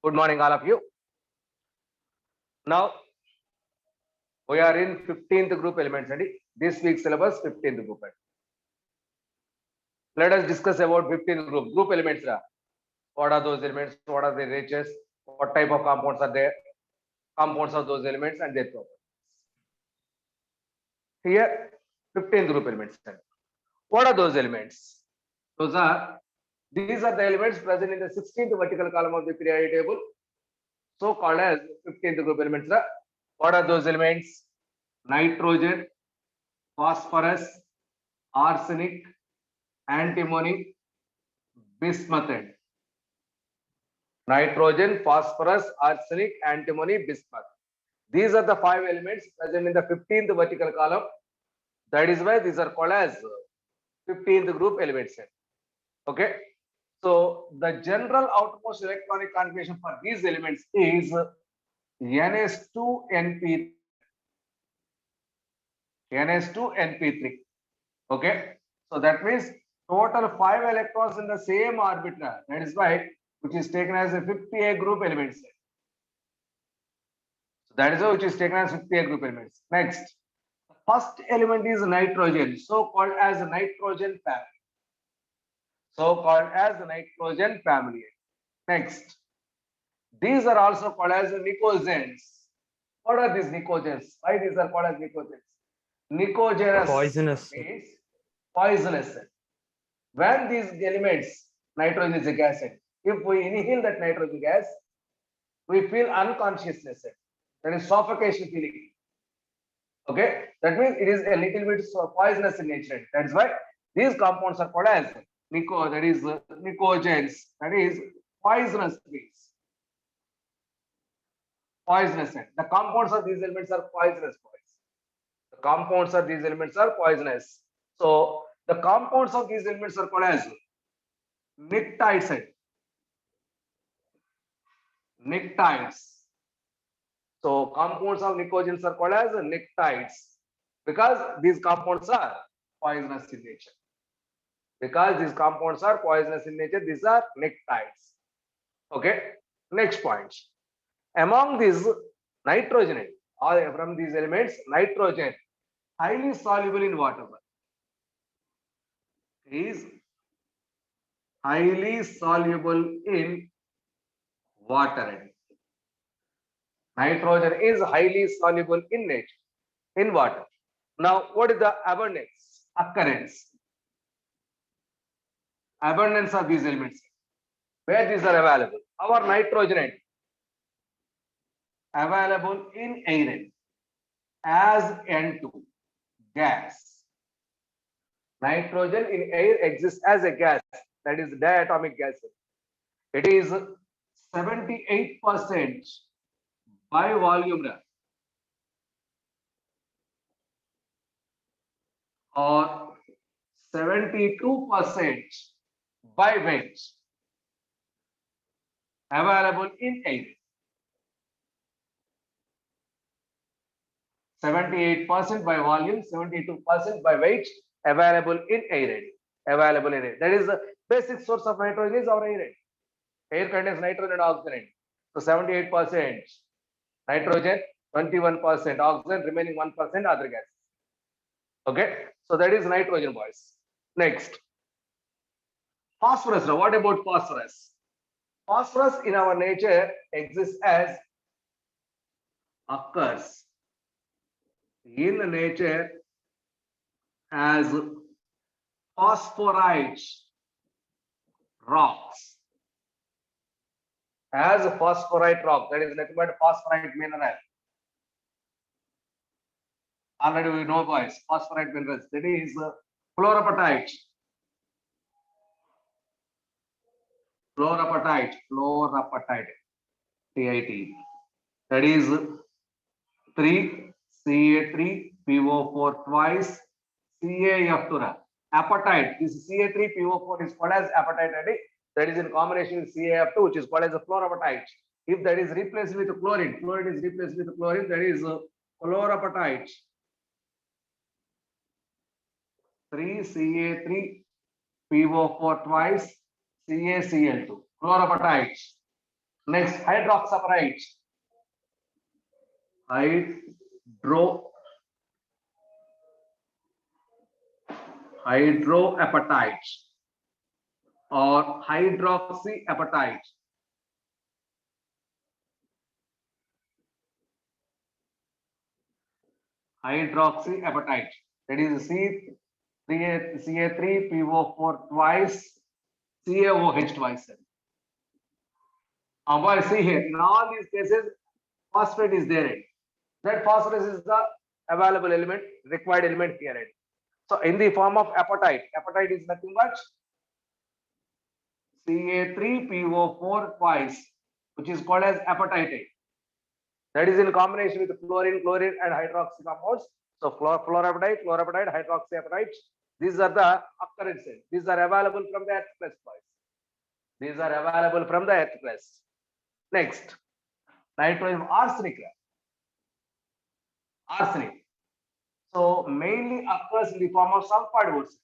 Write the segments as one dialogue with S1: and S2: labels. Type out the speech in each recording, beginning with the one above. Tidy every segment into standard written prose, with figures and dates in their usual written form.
S1: Good morning, all of you. Now we are in 15th group elements, and this week's syllabus 15th group. Let us discuss about 15th group. Group elements. What are those elements? What are their natures? What type of compounds are there? Compounds of those elements and their properties. Here, 15th group elements. What are those elements? These are the elements present in the 16th vertical column of the periodic table, so called as 15th group elements. What are those elements? Nitrogen, phosphorus, arsenic, antimony, bismuth. Nitrogen, phosphorus, arsenic, antimony, bismuth. These are the 5 elements present in the 15th vertical column. That is why these are called as 15th group elements. Okay. So the general outermost electronic configuration for these elements is NS2NP3. NS2NP3. Okay. So that means total 5 electrons in the same orbital. That is why which is taken as a 50A group elements. So that is why which is taken as 50A group elements. Next, the first element is nitrogen, so called as nitrogen family. So called as nitrogen family. Next, these are also called as nicogens. What are these nicogens? Why these are called as nicogens? Nicogenous
S2: Poisonous.
S1: means poisonous. When these elements, nitrogen is a gas, if we inhale that nitrogen gas, we feel unconsciousness. That is suffocation feeling. Okay, that means it is a little bit poisonous in nature. That is why these compounds are called as nicogens. That is poisonous means. Poisonous. The compounds of these elements are poisonous. The compounds of these elements are poisonous. So the compounds of these elements are called as pnictides. Pnictides. So compounds of nicogens are called as pnictides because these compounds are poisonous in nature. Because these compounds are poisonous in nature, these are pnictides. Okay. Next point. Among these nitrogen, or from these elements, nitrogen highly soluble in water. Is highly soluble in water. Nitrogen is highly soluble in nature, in water. Now, what is the abundance, occurrence? Abundance of these elements. Where these are available? Our nitrogen available in air as N2 gas. Nitrogen in air exists as a gas, that is diatomic gas. It is 78% by volume or 72% by weight available in air. 78% by volume, 72% by weight available in air. Available in air. That is the basic source of nitrogen is our air. Air contains nitrogen and oxygen. So 78% nitrogen, 21% oxygen, remaining 1% other gases. Okay, so that is nitrogen, boys. Next, phosphorus. What about phosphorus? Phosphorus in our nature exists as occurs in nature as phosphorite rocks. As a phosphorite rock, that is nothing but phosphorite mineral. Already we know, boys, phosphorite minerals. That is fluorapatite. Fluorapatite. TIT. That is 3 Ca3PO4 twice CaF2. Apatite. This Ca3PO4 is called as apatite. That is in combination with CaF2, which is called as a fluorapatite. If that is replaced with chlorine, chlorine is replaced with chlorine, that is fluorapatite. 3 Ca3PO4 twice CaCl2. Fluorapatite. Next, hydroxyapatite. Hydroapatite or hydroxyapatite. Hydroxyapatite. That is Ca3PO4 twice, CaOH twice. Boys, see here, in all these cases, phosphate is there. That phosphorus is the available element, required element here. So in the form of apatite, apatite is nothing but Ca3PO4 twice, which is called as apatite. That is in combination with chlorine, chlorine, and hydroxy compounds. So fluorapatite, hydroxyapatite. These are the occurrences. These are available from the earth crust. These are available from the earth crust. Next, nitrogen arsenic. Arsenic. So mainly occurs in the form of sulfide ores.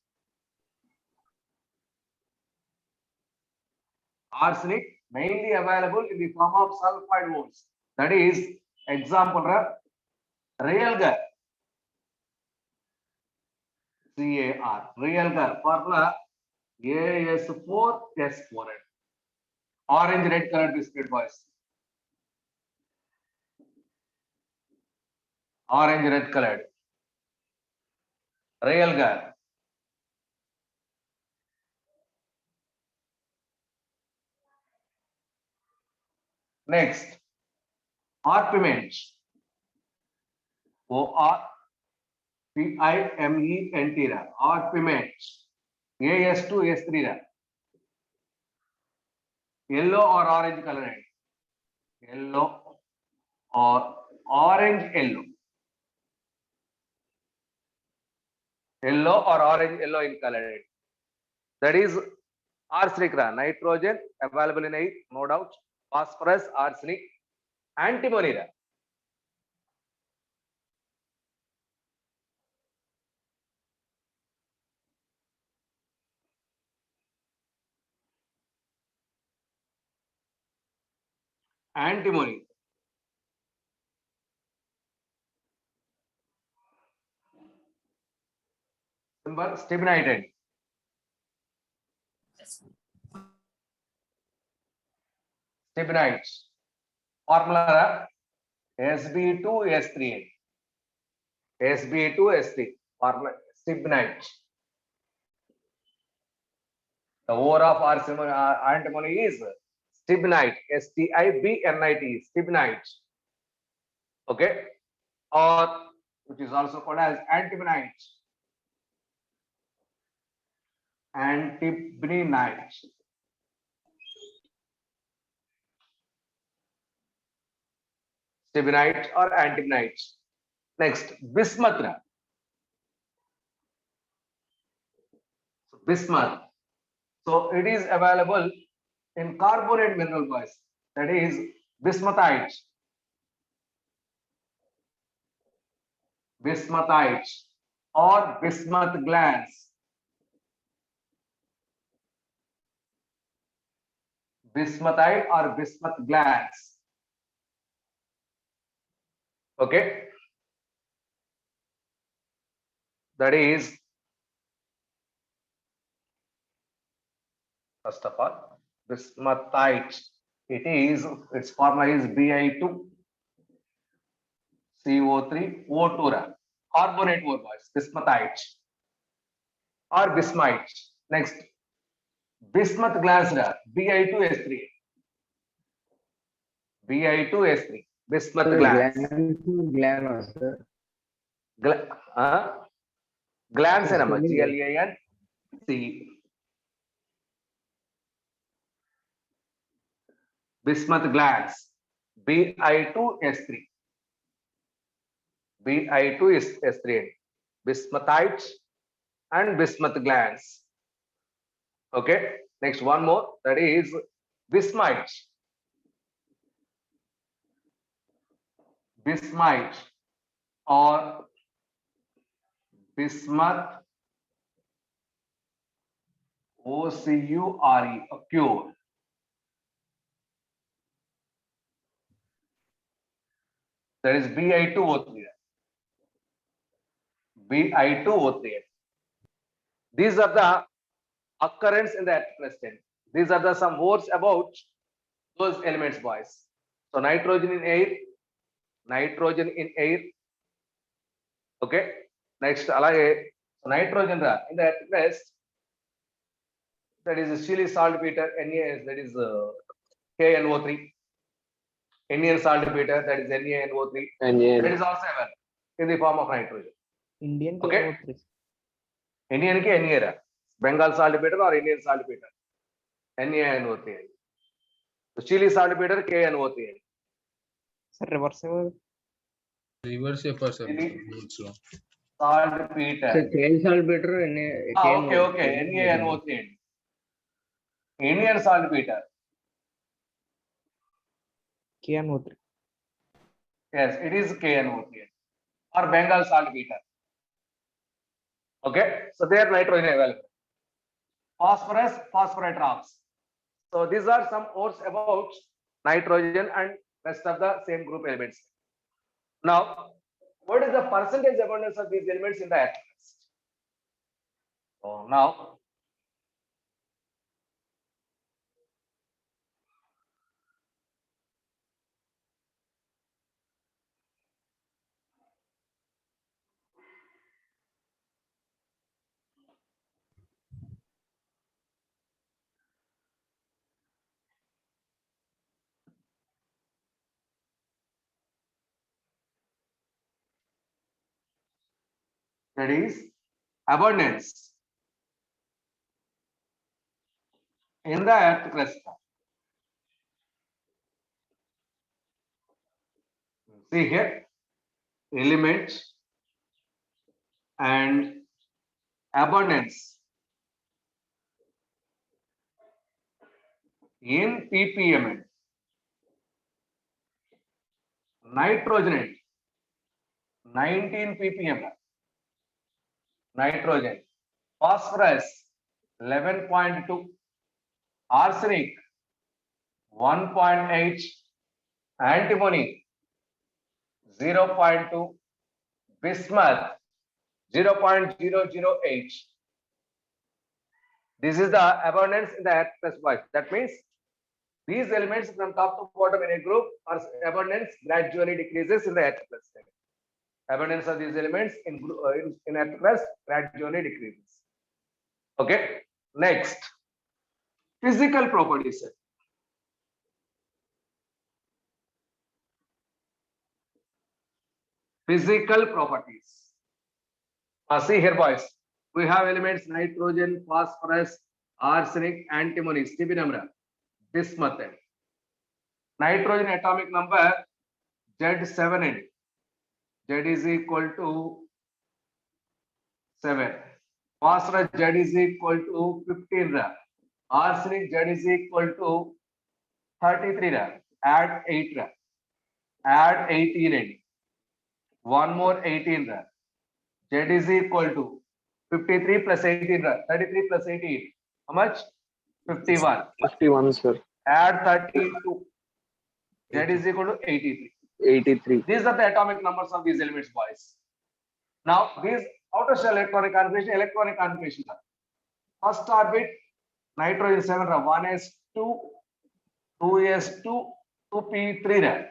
S1: Arsenic mainly available in the form of sulfide ores. That is example real gas. CAR, real gas formula AS4S4. Orange red colored biscuit, boys. Orange red colored. Real gas. Next, orpiment. ORPIMENT. Orpiment. AS2S3. Yellow or orange colored. Yellow or orange yellow. Yellow or orange yellow in color. That is arsenic, nitrogen available in air, no doubt. Phosphorus, arsenic, antimony. Antimony. Symbol stibnite. Stibnite. Formula Sb2S3. Sb2S3. Formula stibnite. The ore of antimony is stibnite. STIBNIT. Stibnite. Okay. Or which is also called as antimonite. Antibrinite. Stibnite or antimonite. Next, bismuth. Bismuth. So it is available in carbonate mineral, boys. That is bismuthite. Bismuthite or bismuth glands. Bismuthite or bismuth glands. Okay. That is, first of all, bismuthite. Its formula is Bi2 CO3 O2. Carbonate ore, boys. Bismuthite or bismite. Next, bismuth glass, Bi2S3. Bi2S3. Bismuth glass. Glans enama GLANC. Bismuth glands. Bi2S3. Bi2S3. Bismuthite and bismuth glands. Okay. Next, one more. That is bismite. Bismite or bismuth OCURE, occur. That is Bi2O3. Bi2O3. These are the occurrence in the active state. These are the some words about those elements, boys. So nitrogen in air, nitrogen in air. Okay. Next, nitrogen in the rest. That is Chile saltpeter, NaS, that is KNO3. Indian saltpeter, that is NaNO3. That is also available in the form of nitrogen.
S2: Indian
S1: Okay.
S2: KNO3.
S1: Indian ke Na, Bengal saltpeter or Indian saltpeter, NaNO3. So Chile saltpeter, KNO3.
S2: Sir, reversible.
S3: Reversible, sir.
S1: Saltpeter.
S2: Sir, KN saltpeter.
S1: Okay. NaNO3. Indian saltpeter.
S2: KNO3.
S1: Yes, it is KNO3 or Bengal saltpeter. Okay, so they are nitrogen available. Phosphorus, phosphorite. So these are some words about nitrogen and rest of the same group elements. Now, what is the percentage abundance of these elements in the atmosphere? So now, that is abundance in the earth crust. See here, element and abundance in ppm. Nitrogen 19 ppm. Nitrogen. Phosphorus 11.2. Arsenic 1.8. Antimony 0.2. Bismuth 0.008. This is the abundance in the earth crust, boys. That means these elements from top to bottom in a group are abundance gradually decreases in the earth crust. Abundance of these elements in earth crust gradually decreases. Okay. Next, physical properties. Physical properties. See here, boys. We have elements nitrogen, phosphorus, arsenic, antimony, stibinamra, bismuth. Nitrogen atomic number Z7. Z is equal to 7. Phosphorus Z is equal to 15. Arsenic Z is equal to 33. Add 8. Add 18. One more 18. Z is equal to 53 plus 18. 33 plus 18. How much? 51.
S2: 51, sir.
S1: Add 32. Z is equal to 83.
S2: 83.
S1: These are the atomic numbers of these elements, boys. Now, these outer shell electronic configuration. First orbit, nitrogen 7, 1s2, 2s2, 2p3.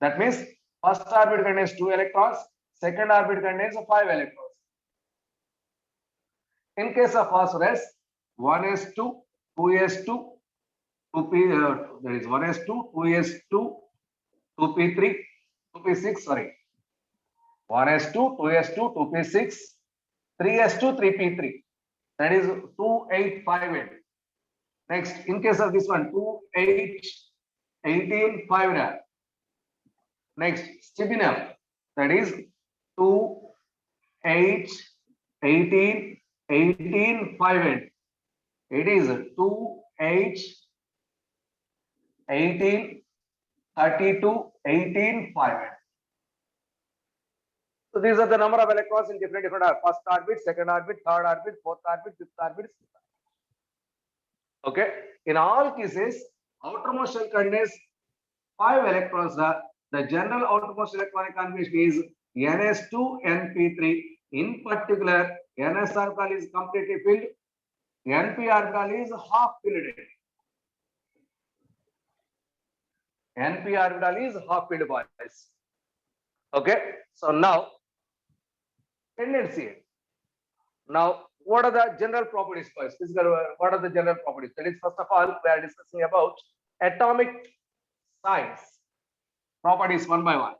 S1: That means first orbit contains 2 electrons, second orbit contains 5 electrons. In case of phosphorus, 1s2, 2s2, 2p, there is 1s2, 2s2, 2p3, 2p6, sorry. 1s2, 2s2, 2p6, 3s2, 3p3. That is 2858. Next, in case of this one, 2h, 18, 5. Next, stibinum. That is 2h, 18, 18, 5. It is 2h, 18, 32, 18, 5. So these are the number of electrons in different first orbit, second orbit, third orbit, fourth orbit, fifth orbit, sixth orbit. Okay. In all cases, outermost shell contains 5 electrons. the general outermost electronic configuration is ns2np3. In particular, ns orbital is completely filled, np orbital is half filled. np orbital is half filled, boys. Okay, so now tendency. Now, what are the general properties, boys? What are the general properties? That is, first of all, we are discussing about atomic size properties one by one.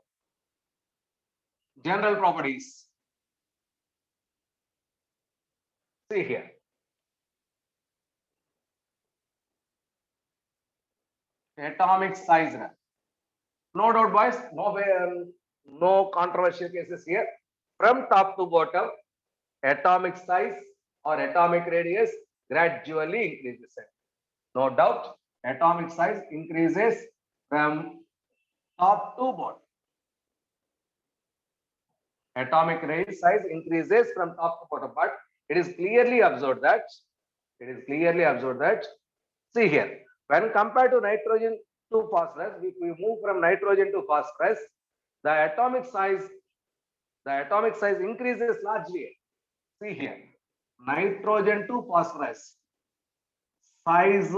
S1: General properties. See here. Atomic size. No doubt, boys. No controversial cases here. From top to bottom, atomic size or atomic radius gradually increases. No doubt, atomic size increases from top to bottom. Atomic radius size increases from top to bottom, but it is clearly observed that see here, when compared to nitrogen to phosphorus, if we move from nitrogen to phosphorus, the atomic size increases largely. See here, nitrogen to phosphorus size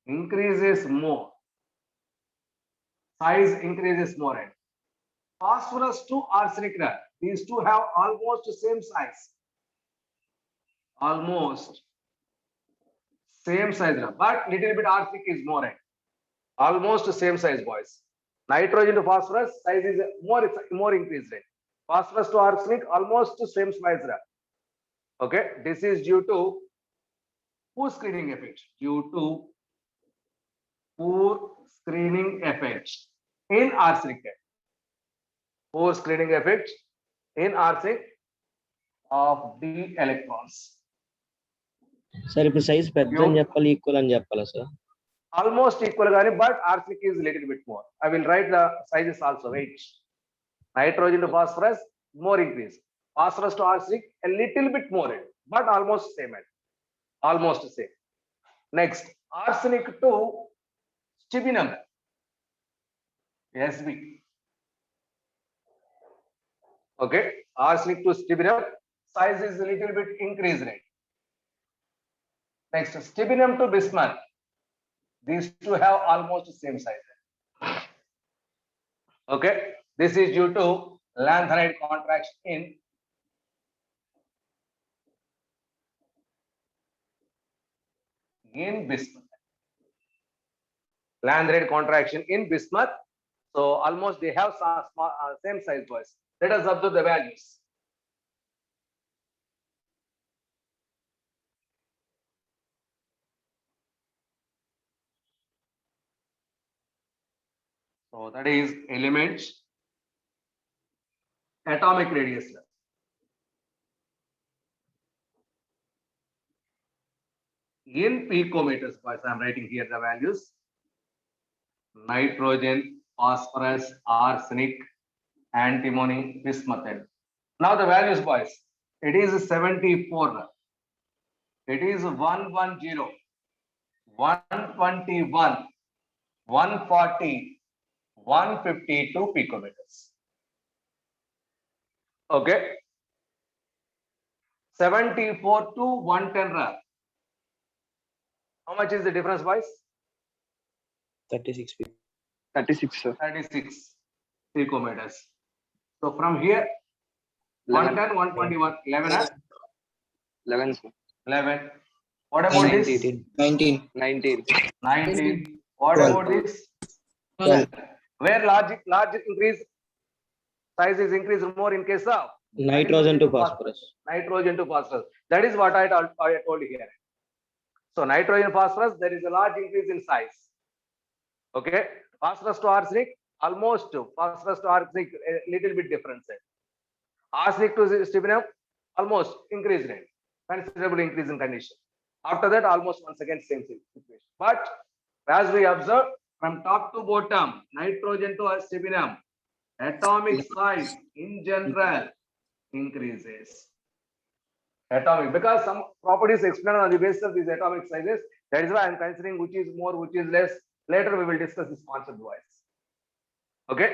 S1: increases more. And phosphorus to arsenic, these two have almost the same size. But little bit arsenic is more. Almost the same size, boys. Nitrogen to phosphorus size is more increased. Phosphorus to arsenic almost the same size. Okay, this is due to poor screening effect. In arsenic. Poor screening effect in arsenic of the electrons.
S2: Sir, if size పెద్ద అని చెప్పాలి equal అని చెప్పాలా sir?
S1: Almost equal, but arsenic is a little bit more. I will write the sizes also. Wait. Nitrogen to phosphorus more increase. Phosphorus to arsenic a little bit more, but almost same. Almost same. Next, arsenic to stibinum. Sb. Okay, arsenic to stibinum size is a little bit increased. Next, stibinum to bismuth. These two have almost the same size. Okay, this is due to lanthanide contraction in bismuth. Lanthanide contraction in bismuth. So almost they have same size, boys. Let us observe the values. So that is elements, atomic radius. In picometers, boys, I am writing here the values. Nitrogen, phosphorus, arsenic, antimony, bismuth. Now the values, boys. It is 74. It is 110, 121, 140, 152 picometers. Okay. 74 to 110. How much is the difference, boys?
S2: 36 feet.
S4: 36, sir.
S1: 36 picometers. So from here, 110, 121, 11.
S4: 11, sir.
S1: 11. What about this?
S2: 19.
S4: 19.
S1: 19. What
S2: 12.
S1: about this?
S2: 12.
S1: Where large increase, size is increased more in case of
S2: Nitrogen to phosphorus.
S1: Nitrogen to phosphorus. That is what I told you here. So nitrogen phosphorus, there is a large increase in size. Okay. Phosphorus to arsenic, almost phosphorus to arsenic, a little bit difference. Arsenic to stibinum, almost increased rate, considerable increase in condition. After that, almost once again same situation. But as we observe, from top to bottom, nitrogen to stibinum, atomic size in general increases. Atomic, because some properties explained on the basis of these atomic sizes. That is why I am considering which is more, which is less. Later we will discuss this concept wise. Okay,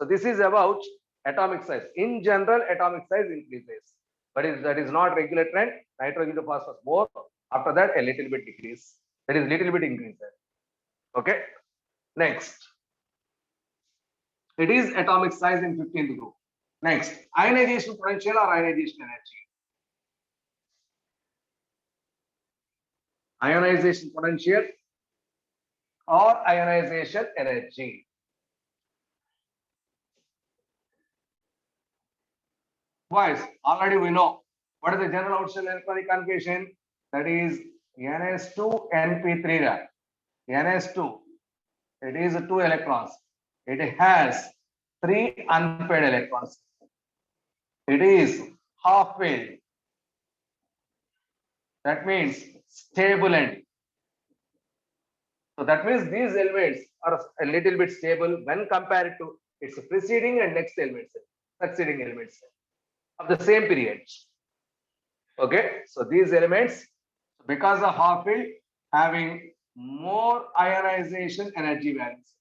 S1: So this is about atomic size. In general, atomic size increases, but that is not regular trend. Nitrogen to phosphorus more. After that, a little bit decrease. That is little bit increases. Okay. Next, it is atomic size in 15th group. Next, ionization potential or ionization energy. Ionization potential or ionization energy. Boys, already we know what is the general outside electronic configuration. That is NS2 NP3. NS2, it is 2 electrons. It has 3 unpaired electrons. It is half filled. That means stable end. So that means these elements are a little bit stable when compared to its preceding and next elements, succeeding elements of the same period. Okay, so these elements, because of half filled, having more ionization energy values.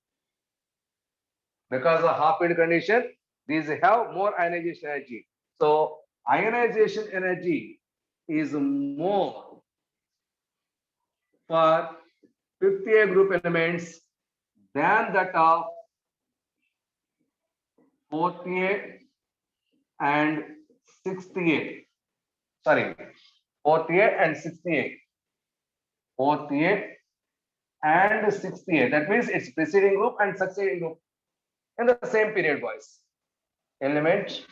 S1: Because of half filled condition, these have more ionization energy. So ionization energy is more for 50A group elements than that of 4th and 6th. Sorry, 4th and 6th. 4th and 6th. That means it's preceding group and succeeding group in the same period, boys. Element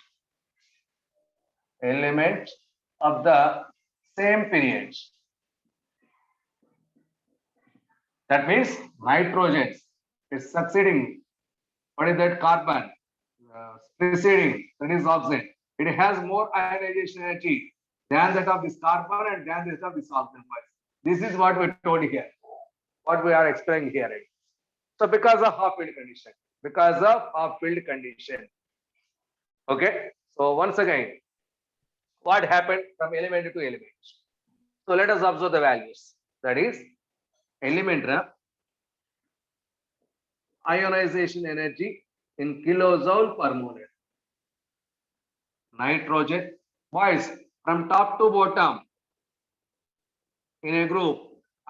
S1: of the same period. That means nitrogen is succeeding. What is that? Carbon preceding, that is oxygen. It has more ionization energy than that of this carbon and than that of this oxygen. This is what we told here, what we are explaining here. So because of half filled condition, Okay. So once again, what happened from element to element? So let us observe the values. That is element ionization energy in kilojoule per mole. Nitrogen, boys, from top to bottom in a group,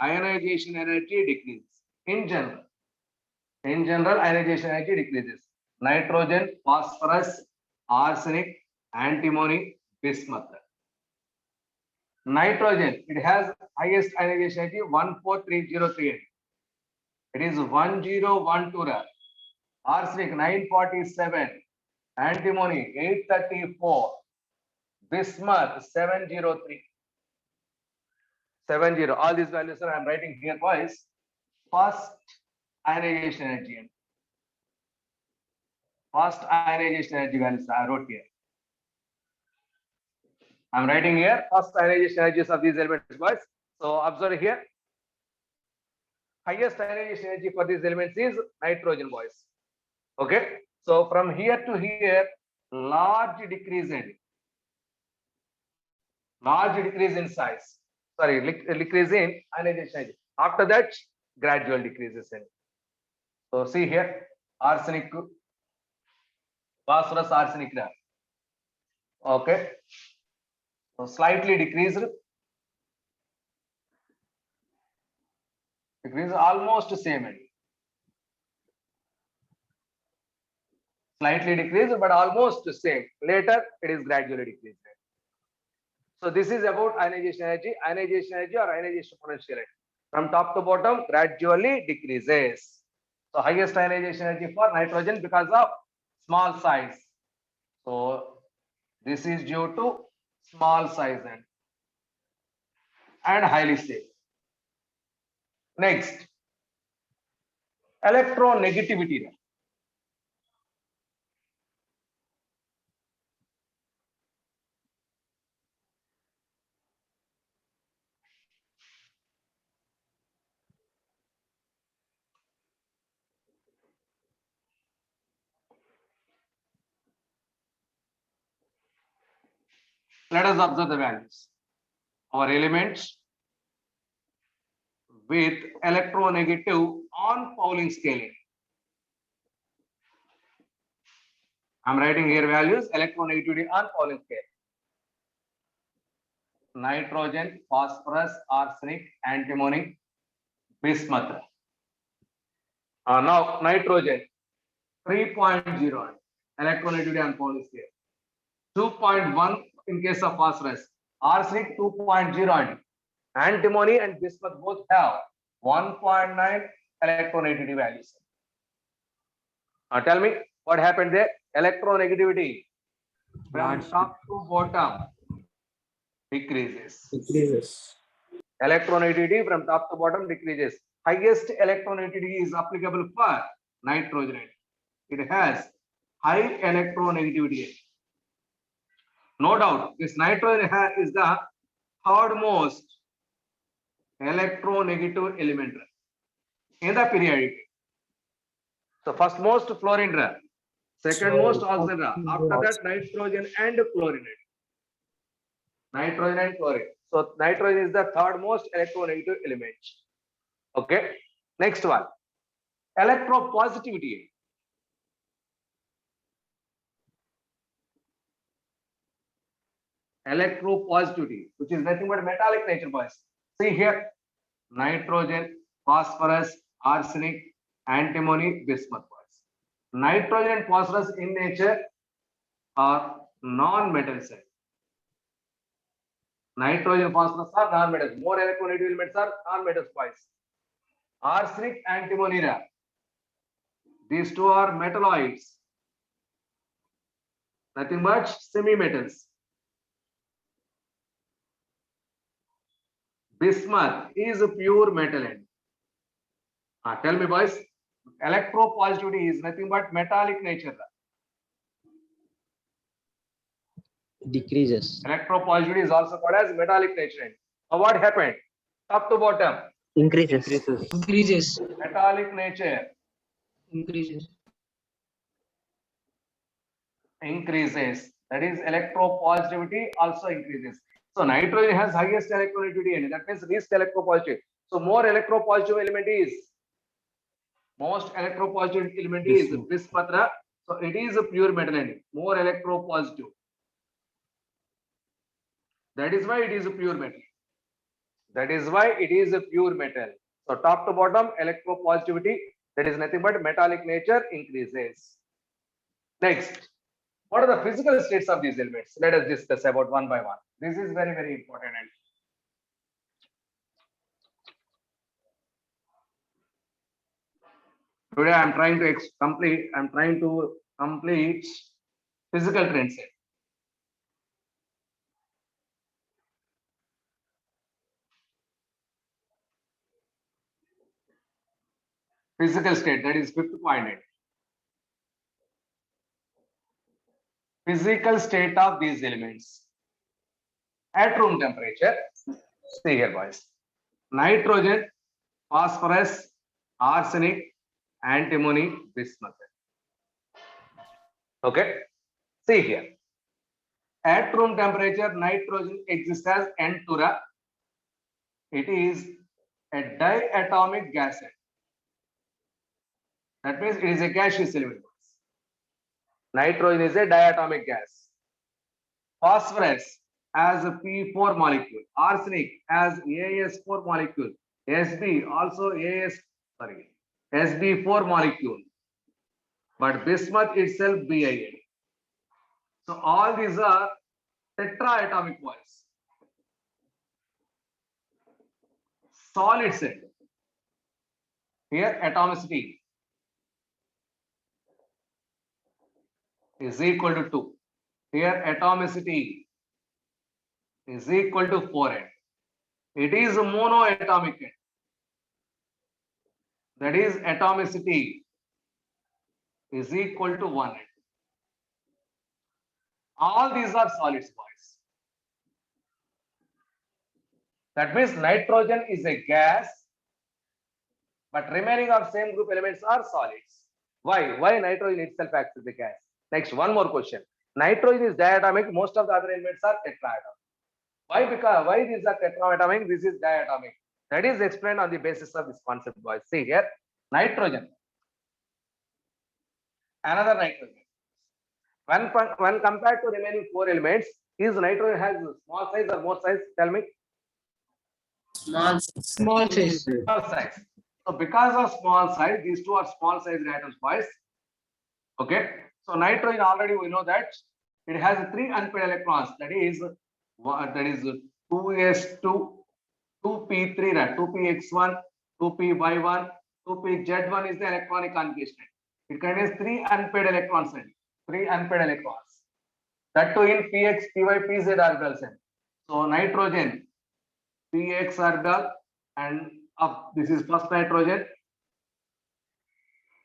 S1: ionization energy decreases. In general, ionization energy decreases. Nitrogen, phosphorus, arsenic, antimony, bismuth. Nitrogen, it has highest ionization energy 14303. It is 1012. Arsenic 947. Antimony 834. Bismuth 703. 70. All these values are I am writing here, boys. First ionization energy. First ionization energy values I wrote here. I am writing here first ionization energies of these elements, boys. So observe here. Highest ionization energy for these elements is nitrogen, boys. Okay. So from here to here, large decrease in size. Sorry, decrease in ionization energy. After that, gradual decreases in. So see here, arsenic, phosphorus, arsenic. Okay. So slightly decreased. Decrease almost same. Slightly decreased, but almost the same. Later, it is gradually decreased. So this is about ionization energy or ionization potential. From top to bottom, gradually decreases. So highest ionization energy for nitrogen because of small size. So this is due to small size and highly stable. Next, electronegativity. Let us observe the values. Our elements with electronegative on Pauling scaling. I'm writing here values, electronegativity on Pauling scale. Nitrogen, phosphorus, arsenic, antimony, bismuth. Now nitrogen 3.0 electronegativity on Pauling scale. 2.1 in case of phosphorus, arsenic 2.0, antimony and bismuth both have 1.9 electronegativity values. Tell me what happened there. Electronegativity from top to bottom decreases. Electronegativity from top to bottom decreases. Highest electronegativity is applicable for nitrogen. It has high electronegativity. No doubt, this nitrogen is the third most electronegative element in the periodic. So first most fluorine, second most oxygen, after that nitrogen and chlorine. Nitrogen and chlorine. So nitrogen is the third most electronegative element. Okay. Next one. Electropositivity. Electropositivity, which is nothing but metallic nature, boys. See here, nitrogen, phosphorus, arsenic, antimony, bismuth, boys. Nitrogen and phosphorus in nature are non-metals. Nitrogen, phosphorus are non-metals. More electronegative elements are non-metals, boys. Arsenic, antimony, these two are metalloids. Nothing but semi-metals. Bismuth is a pure metal. Tell me, boys, electropositivity is nothing but metallic nature.
S2: Decreases.
S1: Electropositivity is also called as metallic nature. Now what happened? Top to bottom.
S2: Increases.
S1: Metallic nature
S2: Increases.
S1: increases. That is, electropositivity also increases. So nitrogen has highest electronegativity and that means least electropositive. So more electropositive element is most electropositive element is bismuth. So it is a pure metal and more electropositive. That is why it is a pure metal. That is why it is a pure metal. So top to bottom electropositivity, that is nothing but metallic nature, increases. Next, what are the physical states of these elements? Let us discuss about one by one. This is very, very important. Today I am trying to complete physical trends. Physical state, that is fifth point. Physical state of these elements at room temperature. See here, boys. Nitrogen, phosphorus, arsenic, antimony, bismuth. Okay. See here. At room temperature, nitrogen exists as N2. It is a diatomic gas. That means it is a gaseous element. Nitrogen is a diatomic gas. Phosphorus as a P4 molecule. Arsenic as AS4 molecule. Sb also Sb4 molecule. But bismuth itself BIA. So all these are tetraatomic bonds. Solid set. Here atomicity is equal to 2. Here atomicity is equal to 4n. It is a monoatomic. That is atomicity is equal to 1n. All these are solids, boys. That means nitrogen is a gas, but remaining of same group elements are solids. Why? Why nitrogen itself acts as a gas? Next, one more question. Nitrogen is diatomic. Most of the other elements are tetraatomic. Why? Because why these are tetraatomic? This is diatomic. That is explained on the basis of this concept, boys. See here, nitrogen. Another nitrogen. When compared to remaining four elements, is nitrogen has small size or more size? Tell me.
S5: Small size.
S1: Small size. So because of small size, these two are small size atoms, boys. Okay. So nitrogen already we know that it has three unpaired electrons. That is 2s2, 2p3, right? 2px1, 2py1, 2pz1 is the electronic configuration. It contains three unpaired electrons. Three unpaired electrons. That too in px, py, pz orbitals. So nitrogen, px orbital, and this is first nitrogen,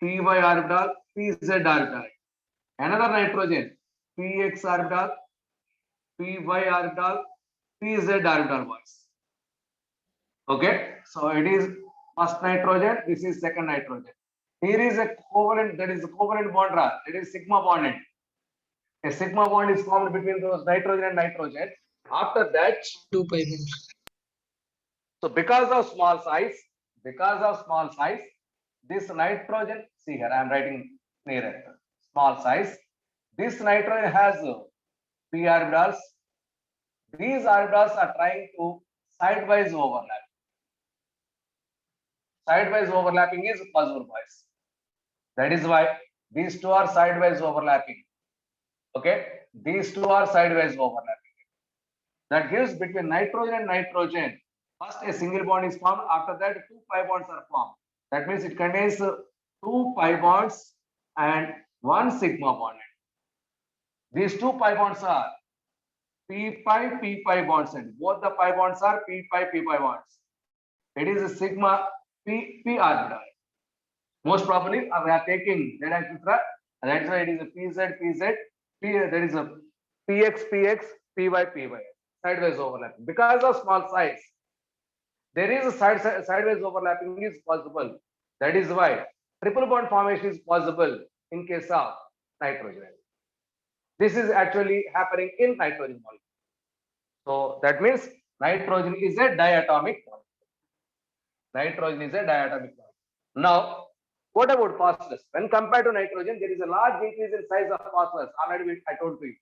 S1: py orbital, pz orbital. Another nitrogen, px orbital, py orbital, pz orbital boys. Okay, so it is first nitrogen, this is second nitrogen. Here is a covalent, that is a covalent bond, it is sigma bonded. A sigma bond is formed between those nitrogen and nitrogen. After that,
S5: 2 pi bonds.
S1: so because of small size, this nitrogen, see here, I am writing near it, small size. This nitrogen has p orbitals. These orbitals are trying to sidewise overlap. Sidewise overlapping is possible, boys. That is why these two are sidewise overlapping. Okay, these two are sidewise overlapping. That gives between nitrogen and nitrogen. First, a single bond is formed. After that, two pi bonds are formed. That means it contains two pi bonds and one sigma bond. These two pi bonds are p pi bonds, and both the pi bonds are p pi bonds. It is a sigma p orbital. Most probably, we are taking that etc. That's why it is a pz, that is a px, py, sideways overlapping. Because of small size, there is a sideways overlapping is possible. That is why triple bond formation is possible in case of nitrogen. This is actually happening in nitrogen molecule. So that means nitrogen is a diatomic molecule. Now, what about phosphorus? When compared to nitrogen, there is a large increase in size of phosphorus. Already I told you.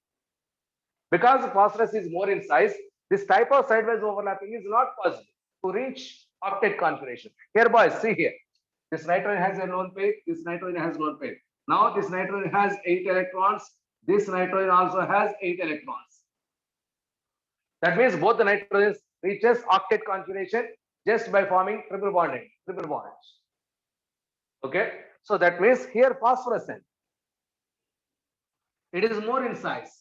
S1: Because phosphorus is more in size, this type of sideways overlapping is not possible to reach octet configuration. Here, boys, see here. This nitrogen has a lone pair. This nitrogen has lone pair. Now, this nitrogen has 8 electrons. This nitrogen also has 8 electrons. That means both the nitrogens reaches octet configuration just by forming triple bonds. Okay, so that means here phosphorus, it is more in size.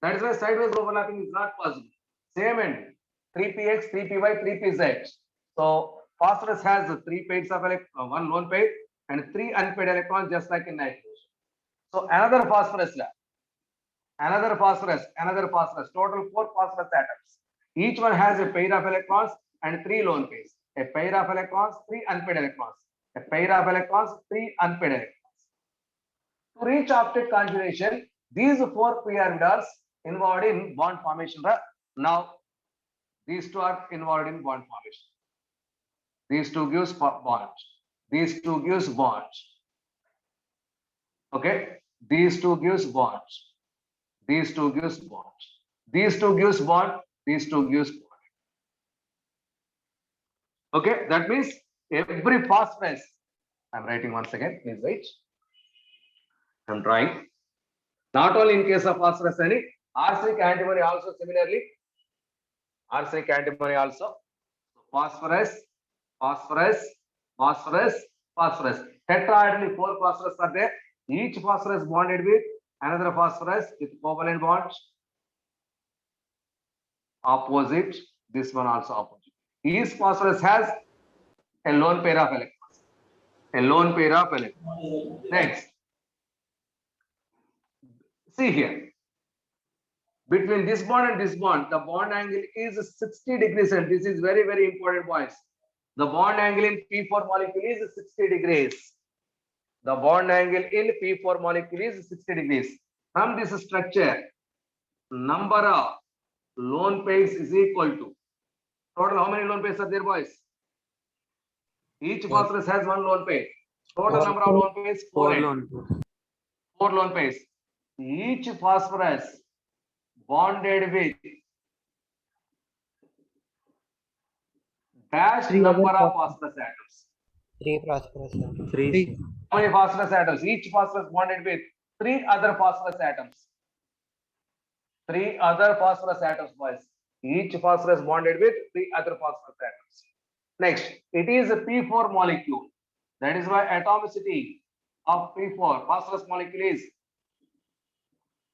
S1: That is why sideways overlapping is not possible. Same end, 3px, 3py, 3pz. So phosphorus has 3 pairs of one lone pair and 3 unpaired electrons, just like in nitrogen. So another phosphorus, total 4 phosphorus atoms. Each one has a pair of electrons and 3 lone pairs. A pair of electrons, 3 unpaired electrons. A pair of electrons, 3 unpaired electrons. To reach octet configuration, these 4 p orbitals involved in bond formation. Now, these two are involved in bond formation. These two gives bonds. These two gives bonds. Okay, these two gives bonds. These two gives bonds. These two gives bond. These two gives bond. Okay, that means every phosphorus. I'm writing once again. Please wait. I'm drawing. Not only in case of phosphorus, any arsenic antimony also similarly. Arsenic antimony also. Phosphorus. Tetrahedrally 4 phosphorus are there. Each phosphorus bonded with another phosphorus with covalent bonds. Opposite. This one also opposite. Each phosphorus has a lone pair of electrons. Next. See here. Between this bond and this bond, the bond angle is 60 degrees. And this is very, very important points. The bond angle in P4 molecule is 60 degrees. The bond angle in P4 molecule is 60 degrees. From this structure, number of lone pairs is equal to total. How many lone pairs are there, boys? Each phosphorus has 1 lone pair. Total number of lone pairs 4 lone pairs. each phosphorus bonded with dash
S2: Three
S1: number
S2: other
S1: of phosphorus atoms.
S2: Three phosphorus.
S1: How many phosphorus atoms? Each phosphorus bonded with 3 other phosphorus atoms. 3 other phosphorus atoms, boys. Each phosphorus bonded with 3 other phosphorus atoms. Next, it is a P4 molecule. That is why atomicity of P4 phosphorus molecule is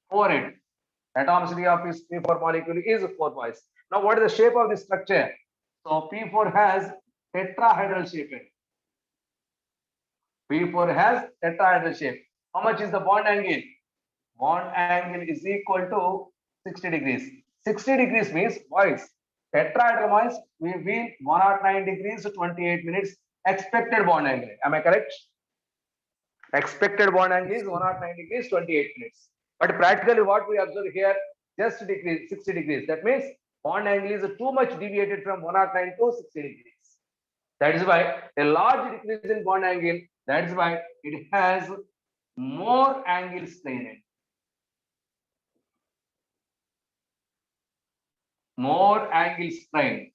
S1: 4. Atomicity of this P4 molecule is 4, boys. Now, what is the shape of this structure? So P4 has tetrahedral shape. P4 has tetrahedral shape. How much is the bond angle? Bond angle is equal to 60 degrees. 60 degrees means, boys, tetrahedral means we will 109 degrees to 28 minutes expected bond angle. Am I correct? Expected bond angle is 109 degrees, 28 minutes. But practically what we observe here, just degrees, 60 degrees. That means bond angle is too much deviated from 109 to 60 degrees. That is why a large decrease in bond angle, that is why it has more angle strain. More angle strain.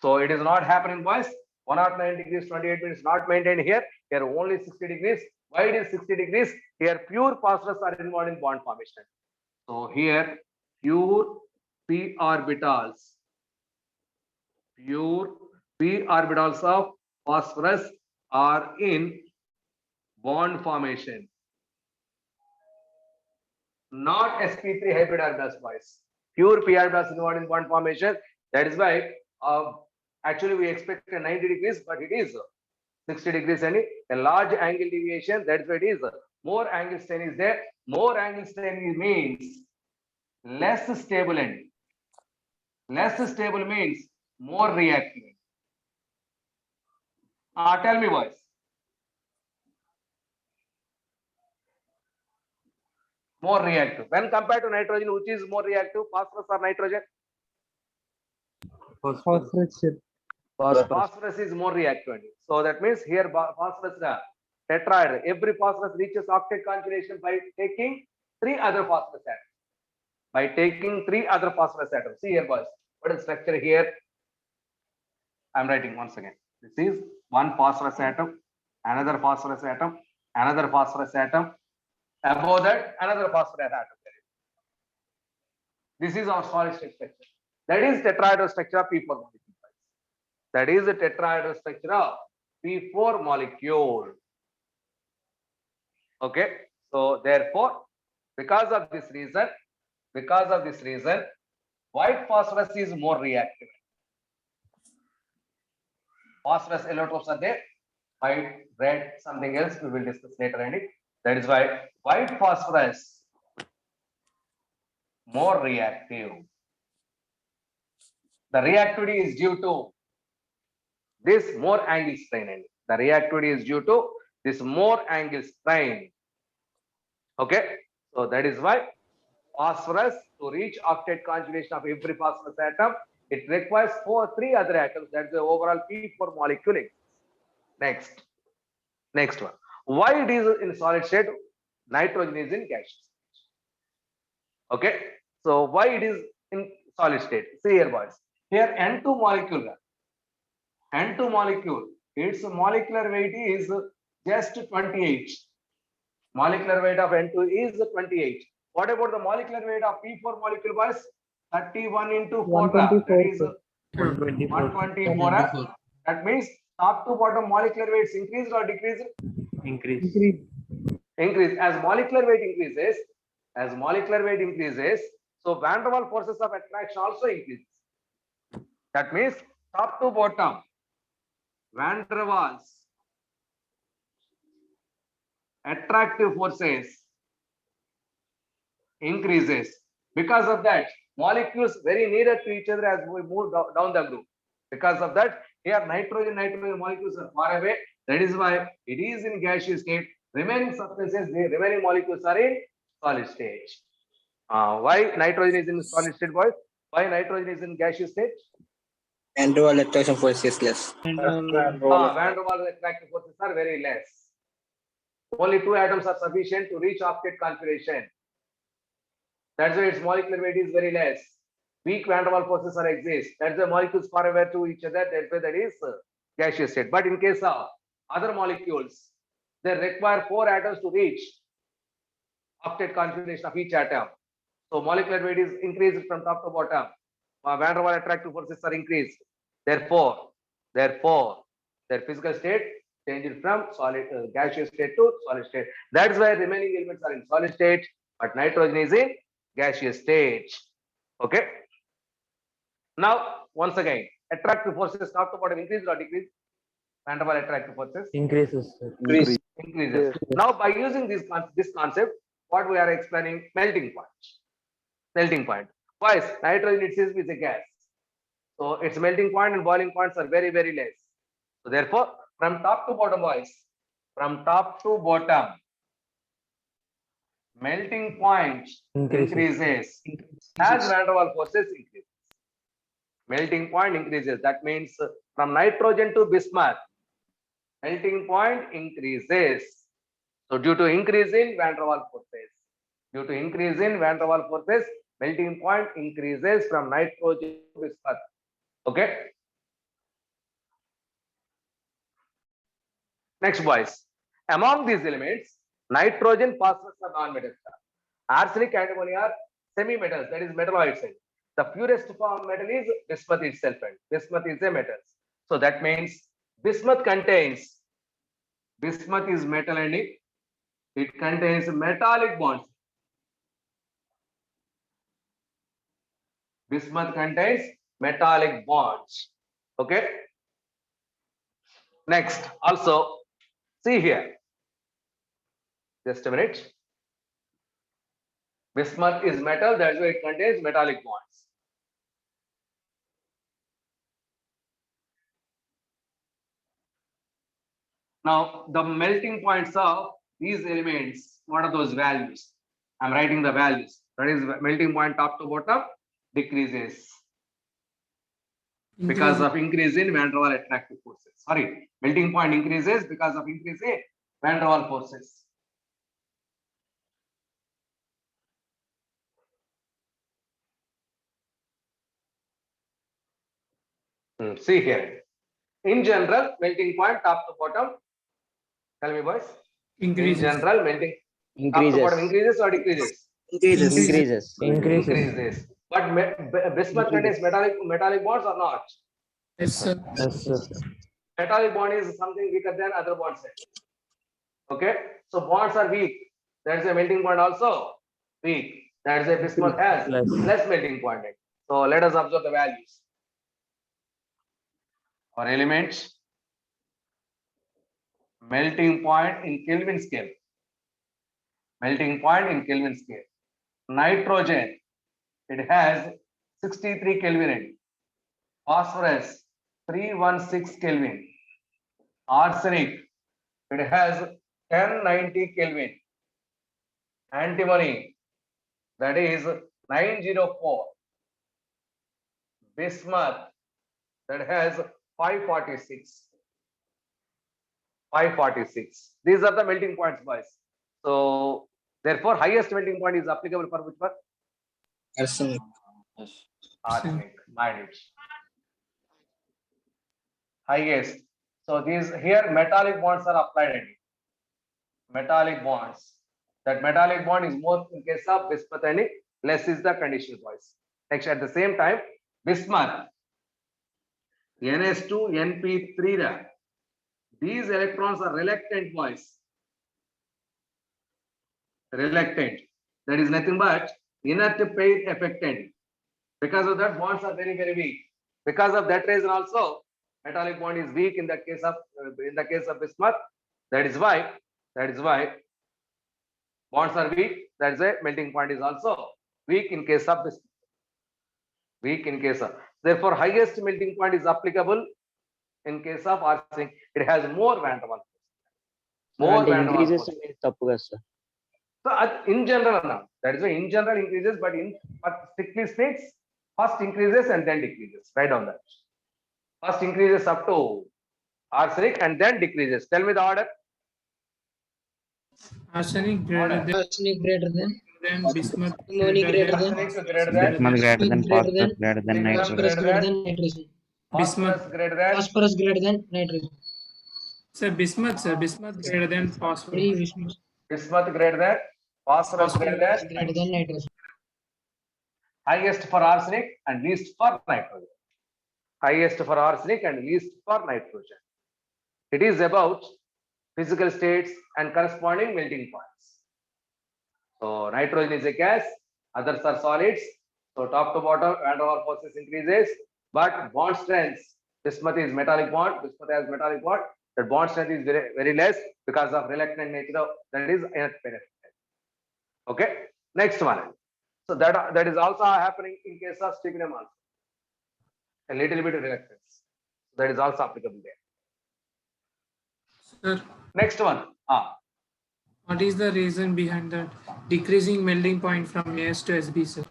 S1: So it is not happening, boys. 109 degrees, 28 minutes not maintained here. Here only 60 degrees. Why it is 60 degrees? Here pure phosphorus are involved in bond formation. So here pure p orbitals of phosphorus are in bond formation. Not sp3 hybrid orbitals, boys. Pure p orbitals involved in bond formation. That is why actually we expect a 90 degrees, but it is 60 degrees and a large angle deviation. That's why it is more angle strain is there. More angle strain means less stable end. Less stable means more reactive. Tell me, boys. More reactive. When compared to nitrogen, which is more reactive, phosphorus or nitrogen? Phosphorus is more reactive. So that means here phosphorus tetrahedral. Every phosphorus reaches octet conjugation by taking 3 other phosphorus atoms. By taking 3 other phosphorus atoms. See here, boys. What is the structure here? I'm writing once again. This is one phosphorus atom, another phosphorus atom, another phosphorus atom. Above that, another phosphorus atom. This is our solid state structure. That is tetrahedral structure of P4 molecule. That is the tetrahedral structure of P4 molecule. Okay. So therefore, because of this reason, white phosphorus is more reactive. Phosphorus allotropes are there. White, red, something else we will discuss later. And that is why white phosphorus more reactive. The reactivity is due to this more angle strain. The reactivity is due to this more angle strain. Okay. So that is why phosphorus, to reach octet conjugation of every phosphorus atom, it requires 3 other atoms. That's the overall P4 molecule. Next one. Why it is in solid state? Nitrogen is in gaseous state. Okay. So why it is in solid state? See here, boys. Here N2 molecule. Its molecular weight is just 28. Molecular weight of N2 is 28. What about the molecular weight of P4 molecule, boys? 31 into 4. That is 124. That means top to bottom molecular weights increased or decreased? Increase. As molecular weight increases, so van der Waals forces of attraction also increases. That means top to bottom van der Waals attractive forces increases. Because of that, molecules very nearer to each other as we move down the group. Because of that, here nitrogen molecules are far away. That is why it is in gaseous state. Remaining substances, the remaining molecules are in solid state. Why nitrogen is in solid state, boys? Why nitrogen is in gaseous state?
S6: Van der Waals attraction force is less.
S1: Van der Waals attractive forces are very less. only 2 atoms are sufficient to reach octet configuration. That's why its molecular weight is very less. Weak van der Waals forces are exist. That's why molecules far away to each other. That's why that is gaseous state. But in case of other molecules, they require 4 atoms to reach octet configuration of each atom. So molecular weight is increased from top to bottom. Van der Waals attractive forces are increased. Therefore, their physical state changes from solid gaseous state to solid state. That's why remaining elements are in solid state, but nitrogen is in gaseous state. Okay. Now, once again, attractive forces top to bottom increase or decrease? Van der Waals attractive forces
S2: Increases, sir.
S1: increases. Now, by using this concept, what we are explaining, melting point. Melting point. Twice, nitrogen itself is a gas. So its melting point and boiling points are very, very less. So therefore, from top to bottom, boys, from top to bottom, melting point increases as van der Waals forces increase. Melting point increases. That means from nitrogen to bismuth, melting point increases. So due to increase in van der Waals forces, melting point increases from nitrogen to bismuth. Okay. Next, boys. Among these elements, nitrogen, phosphorus are non-metals. Arsenic, antimony are semi-metals, that is metalloids. The purest form of metal is bismuth itself. Bismuth is a metal. So that means bismuth is metal and it contains metallic bonds. Bismuth contains metallic bonds. Okay. Next, also see here. Just a minute. Bismuth is metal, that's why it contains metallic bonds. Now, the melting points of these elements, what are those values? I'm writing the values. That is, melting point top to bottom decreases because of increase in van der Waals attractive forces. Sorry, melting point increases because of increase in van der Waals forces. See here. In general, melting point top to bottom. Tell me, boys.
S5: Increases.
S1: In general, melting top to bottom increases or decreases? Increases. But bismuth contains metallic bonds or not?
S5: Yes, sir.
S1: Metallic bond is something weaker than other bonds. Okay, so bonds are weak. That's a melting point also weak. That's a bismuth has less melting point. So let us observe the values. For elements, melting point in Kelvin scale. Melting point in Kelvin scale. Nitrogen, it has 63 Kelvin. Phosphorus, 316 Kelvin. Arsenic, it has 1090 Kelvin. Antimony, that is 904. Bismuth, that has 546. 546. These are the melting points, boys. So therefore, highest melting point is applicable for which one?
S6: Arsenic.
S1: Arsenic. Mind it. Highest. So these here metallic bonds are applied. Metallic bonds. That metallic bond is more in case of bismuth and less is the condition, boys. Next, at the same time, bismuth, NS2, NP3. These electrons are reluctant, boys. Reluctant. That is nothing but inert pair affectant. Because of that, bonds are very, very weak. Because of that reason, also metallic bond is weak in the case of bismuth. That is why bonds are weak. That is why melting point is also weak in case of bismuth. Weak in case of. Therefore, highest melting point is applicable in case of arsenic. It has more van der Waals. More van der Waals. So in general, now that is why in general increases, but strictly speaks, first increases and then decreases. Write down that. First increases up to arsenic and then decreases. Tell me the order.
S5: Arsenic greater
S6: Arsenic greater than
S5: than bismuth
S6: antimony greater than
S1: Arsenic greater than,
S7: Bismuth greater than
S6: greater than
S7: phosphorus greater than
S1: lithium
S6: phosphorus
S7: nitrogen.
S1: greater
S6: greater
S1: than,
S6: than nitrogen.
S1: phosphorus greater than,
S6: Phosphorus greater than nitrogen.
S5: sir, bismuth greater than phosphorus.
S6: Sorry, Vishnu.
S1: bismuth greater than, phosphorus greater than,
S6: Phosphorus greater than nitrogen.
S1: highest for arsenic and least for nitrogen. Highest for arsenic and least for nitrogen. It is about physical states and corresponding melting points. So nitrogen is a gas, others are solids. So top to bottom, van der Waals forces increases, but bond strength, bismuth is metallic bond, bismuth has metallic bond, the bond strength is very less because of reluctant nature of that is inert benefit. Okay, next one. So that is also happening in case of stibnum also. A little bit of reluctance. That is also applicable there.
S5: Sir,
S1: Next one.
S5: what is the reason behind that decreasing melting point from AS to SB, sir?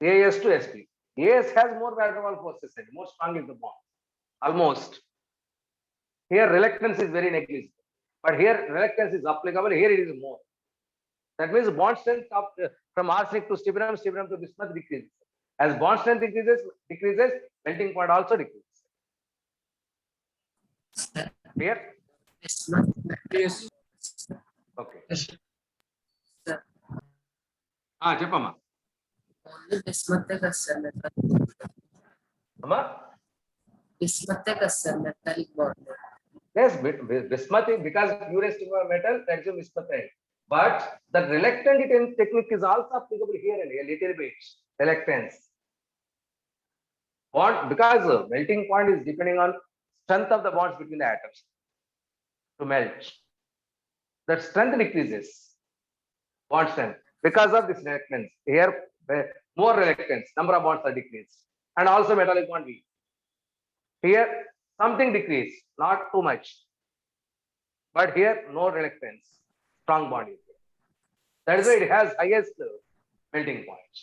S1: AS to SP. AS has more van der Waals forces, and more strong is the bond. Almost. Here reluctance is very negligible, but here reluctance is applicable. Here it is more. That means bond strength of, from arsenic to stibnum, stibnum to bismuth decreases. As bond strength decreases, melting point also decreases. Clear?
S5: Yes.
S1: Okay.
S6: Yes.
S1: చెప్పమ్మా.
S8: Only బిస్మత్తే కదా sir
S1: అమ్మా.
S8: బిస్మత్తే కదా sir metallic bond.
S1: Yes, bismuth because purest metal, that's a bismuth. But the reluctant technique is also applicable here and a little bit reluctance. Bond because melting point is depending on strength of the bonds between the atoms to melt. That strength decreases, bond strength because of this reluctance. Here more reluctance, number of bonds are decreased, and also metallic bond weak. Here something decreased, not too much, but here no reluctance, strong bond is there. That is why it has highest melting point.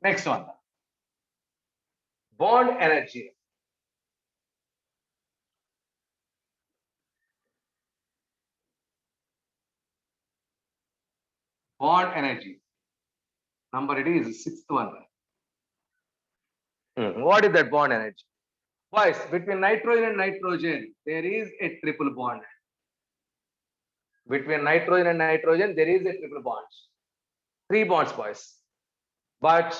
S1: Next one, bond energy. Bond energy. Number it is sixth one. What is that bond energy? Boys, between nitrogen and nitrogen, there is a triple bond. Between nitrogen and nitrogen, there is a triple bond. 3 bonds, boys. But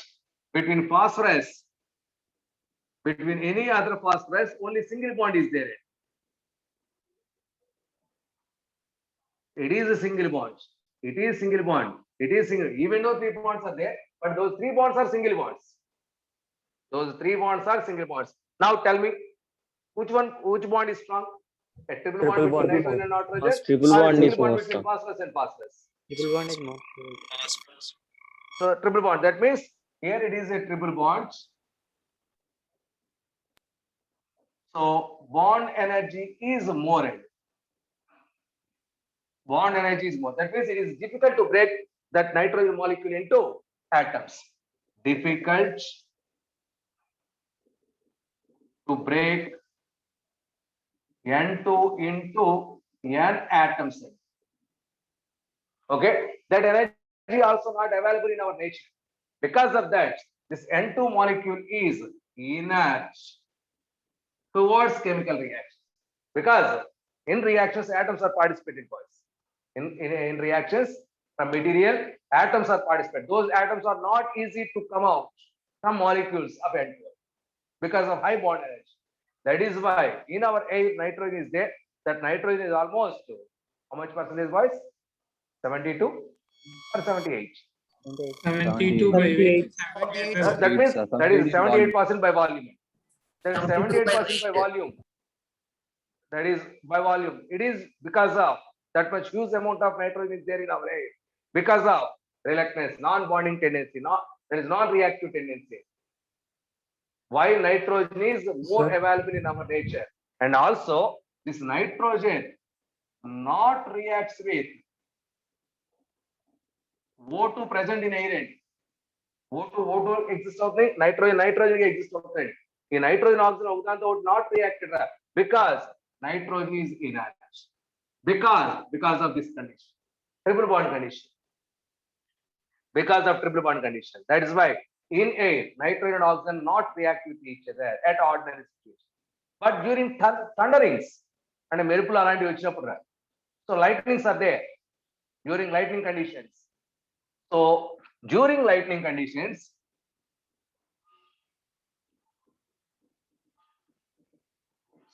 S1: between phosphorus, between any other phosphorus, only single bond is there. It is a single bond. It is single bond. It is single. Even though 3 bonds are there, but those 3 bonds are single bonds. Those 3 bonds are single bonds. Now tell me, which bond is strong? A triple bond between nitrogen and nitrogen.
S2: Triple
S1: or a
S2: bond
S1: single
S2: is
S1: bond
S2: more
S1: between
S2: strong.
S1: phosphorus and phosphorus.
S4: Triple bond is more.
S1: So triple bond. That means here it is a triple bond. So bond energy is more. Bond energy is more. That means it is difficult to break that nitrogen molecule into atoms. Difficult to break N2 into N atoms. Okay, that energy also not available in our nature. Because of that, this N2 molecule is inert towards chemical reaction. Because in reactions, atoms are participating, boys. In reactions from material, atoms are participating. Those atoms are not easy to come out from molecules of N2 because of high bond energy. That is why in our air nitrogen is there. That nitrogen is almost how much percentage, boys? 72 or 78?
S5: 72 by weight.
S1: That means that is 78% by volume. That is 78% by volume. That is by volume. It is because of that much huge amount of nitrogen is there in our air. Because of reluctance, non-bonding tendency, there is non-reactive tendency. Why nitrogen is more available in our nature, and also this nitrogen not reacts with O2 present in air and O2 exists of the nitrogen exists of the nitrogen oxygen not reacted because nitrogen is inert. Because of this condition, triple bond condition. Because of triple bond condition. That is why in air, nitrogen and oxygen not react with each other at ordinary situation. But during thunderings and meripulu alanti vachinappudu, so lightnings are there during lightning conditions. So during lightning conditions,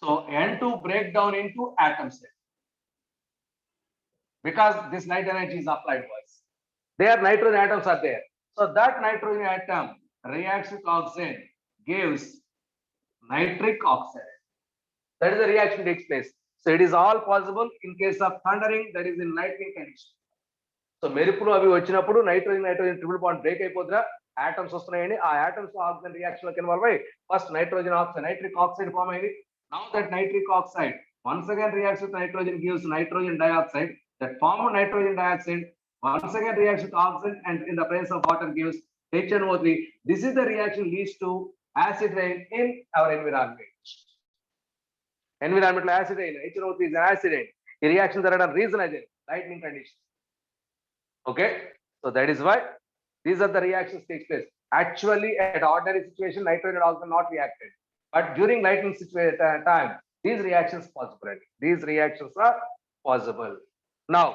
S1: so N2 break down into atoms because this light energy is applied was. There nitrogen atoms are there. So that nitrogen atom reacts with oxygen, gives nitric oxide. That is the reaction takes place. So it is all possible in case of thundering, that is in lightning condition. So meripulu avi vachinappudu nitrogen triple bond break అయిపోద్రా, atoms వస్తున్నాయండి, ఆ atoms oxygen reaction లోకి involve అయ్యి first nitrogen oxide nitric oxide form అయింది. Now that nitric oxide once again reacts with nitrogen, gives nitrogen dioxide. That formed nitrogen dioxide once again reacts with oxygen and in the presence of water gives HNO3. This is the reaction leads to acid rain in our environment. Environmental acid rain, HNO3 is an acid rain. The reaction that are reason as lightning condition. Okay, so that is why these are the reactions takes place. Actually, at ordinary situation, nitrogen and oxygen not reacted, but during lightning situation time, these reactions possible. These reactions are possible. Now,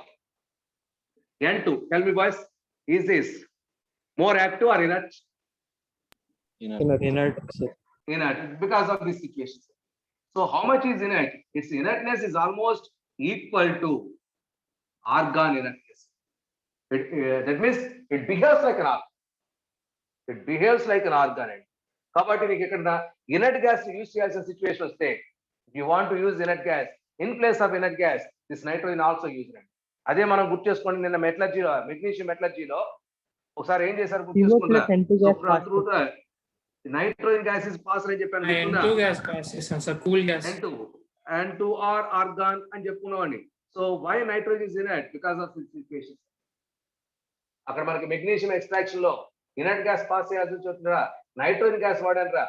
S1: N2, tell me boys, is this more active or inert?
S2: Inert, sir.
S1: Inert because of this situation. So how much is inert? Its inertness is almost equal to argon inertness. That means it behaves like an argon. It behaves like an argon. కాబట్టి నీకు ఇక్కడ inert gas use చేయాల్సిన situation వస్తే, if you want to use inert gas, in place of inert gas, this nitrogen also used. అదే మనం గుర్తు చేసుకోండి, నిన్న మెటలర్జీలో మెగ్నీషియం మెటలర్జీలో ఒకసారి ఏం చేశారు గుర్తు చేసుకుంటా, నైట్రోజన్ గ్యాస్ ఇస్ పాస్ అని చెప్పాను.
S5: N2 gas passes as a cool gas.
S1: N2 or argon అని చెప్పుకున్నామండి. So why nitrogen is inert? Because of this equation. అక్కడ మనకి మెగ్నీషియం ఎక్స్ట్రాక్షన్ లో ఇనర్ట్ గ్యాస్ పాస్ చేయాల్సి వచ్చిందా, నైట్రోజన్ గ్యాస్ వాడారా,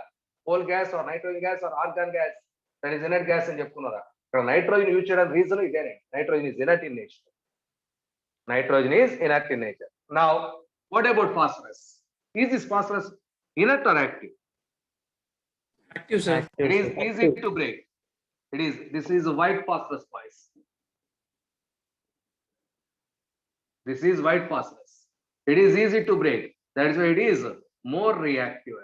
S1: coal gas or nitrogen gas or argon gas, that is inert gas అని చెప్పుకున్నారా. ఇక్కడ నైట్రోజన్ యూజ్ చేయడానికి రీజన్ ఇదేనే, nitrogen is inert in nature. Nitrogen is inert in nature. Now, what about phosphorus? Is this phosphorus inert or active?
S5: Active, sir.
S1: It is easy to break. This is white phosphorus, boys. This is white phosphorus. It is easy to break. That is why it is more reactive.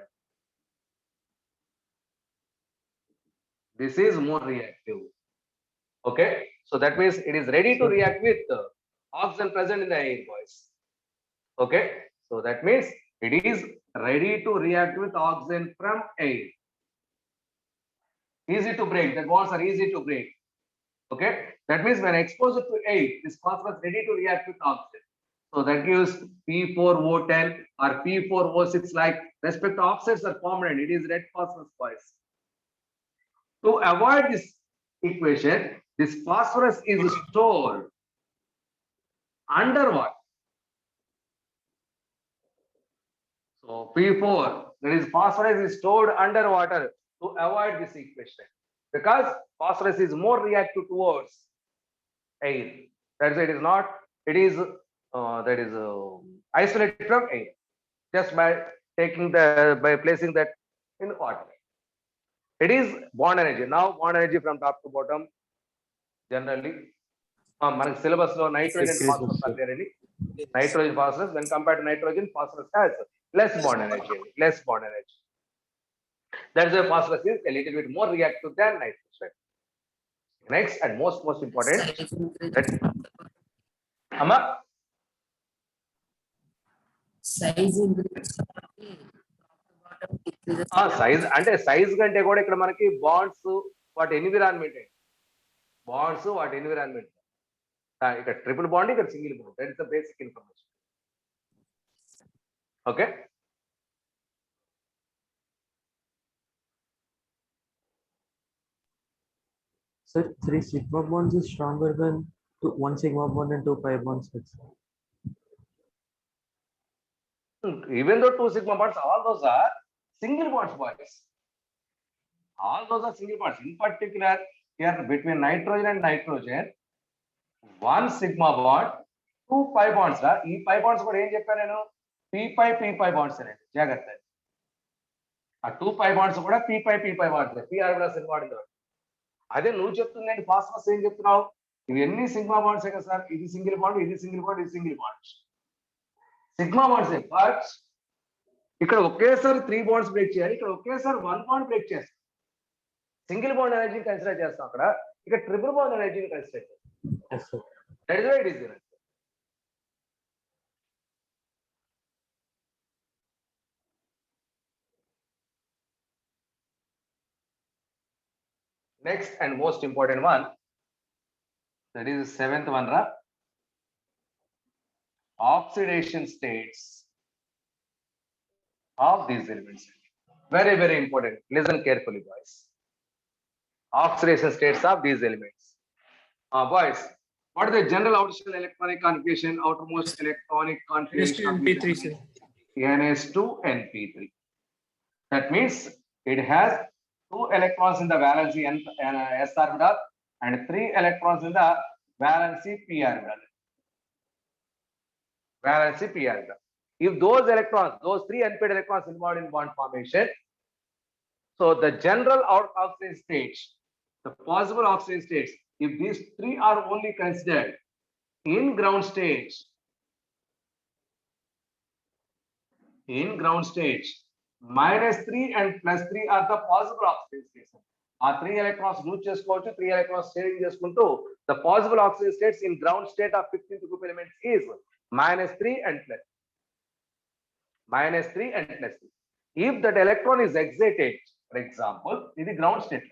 S1: This is more reactive. Okay, so that means it is ready to react with oxygen present in the air, boys. Okay, so that means it is ready to react with oxygen from air. Easy to break, the bonds are easy to break. Okay, that means when exposed to air, this phosphorus ready to react with oxygen. So that gives P4O10 or P4O6, like respective oxides are formed and it is red phosphorus, boys. To avoid this equation, this phosphorus is stored under what? So P4, that is phosphorus is stored under water to avoid this equation, because phosphorus is more reactive towards air. That's why it is not, it is isolated from air just by placing that in water. It is bond energy. Now bond energy from top to bottom generally. మనకి syllabus లో nitrogen phosphorus అంటారండి. Nitrogen phosphorus when compared to nitrogen, phosphorus has less bond energy. That is why phosphorus is a little bit more reactive than nitrogen. Next and most important, amma
S8: Size increase.
S1: Size అంటే size కంటే కూడా ఇక్కడ మనకి bonds వాటి environment, ఇక్కడ triple bond, ఇక్కడ single bond. That is the basic information. Okay,
S7: Sir, 3 sigma bonds is stronger than 1 sigma bond and 2 pi bonds.
S1: Even though 2 sigma bonds, all those are single bonds, boys. All those are single bonds. In particular, here between nitrogen and nitrogen, 1 sigma bond, 2 pi bonds. E pi bonds కూడా ఏం చెప్పాను నేను? p pi bonds అనేది జాగ్రత్త. ఆ 2 pi bonds కూడా p pi bonds. p orbitals involved. అదే నువ్వు చెప్తుందండి ఫాస్ఫరస్ ఏం చెప్తున్నావు? ఇవన్నీ సిగ్మా బాండ్స్ కదా సార్. ఇది సింగిల్ బాండ్, ఇది సింగిల్ బాండ్, ఇది single bond. Sigma bonds. But ఇక్కడ ఒకేసారి 3 బాండ్స్ బ్రేక్ చేయాలి, ఇక్కడ ఒకేసారి 1 బాండ్ బ్రేక్ చేస్తాం. సింగిల్ బాండ్ ఎనర్జీని కన్సిడర్ చేస్తాం అక్కడ, ఇక్కడ ట్రిపుల్ బాండ్ ఎనర్జీని కన్సిడర్ చేస్తాం. That is why it is there. Next and most important one, that is the 7th one, oxidation states of these elements. Very, very important. Listen carefully, boys. Oxidation states of these elements. Boys, what is the general outermost electronic configuration? Outermost electronic configuration of
S5: NS2 NP3, sir.
S1: NS2 NP3. That means it has 2 electrons in the valency s orbital and 3 electrons in the valency p orbital. Valency p orbital. If those electrons, those 3 unpaired electrons involved in bond formation, so the general oxidation states, the possible oxidation states, if these 3 are only considered in ground stage, -3 and +3 are the possible oxidation states. Our 3 electrons lose chesukochu, 3 electrons sharing cheskuntu. The possible oxidation states in ground state of 15th group elements is -3 and +3. -3 and +3. If that electron is excited, for example, this is ground state.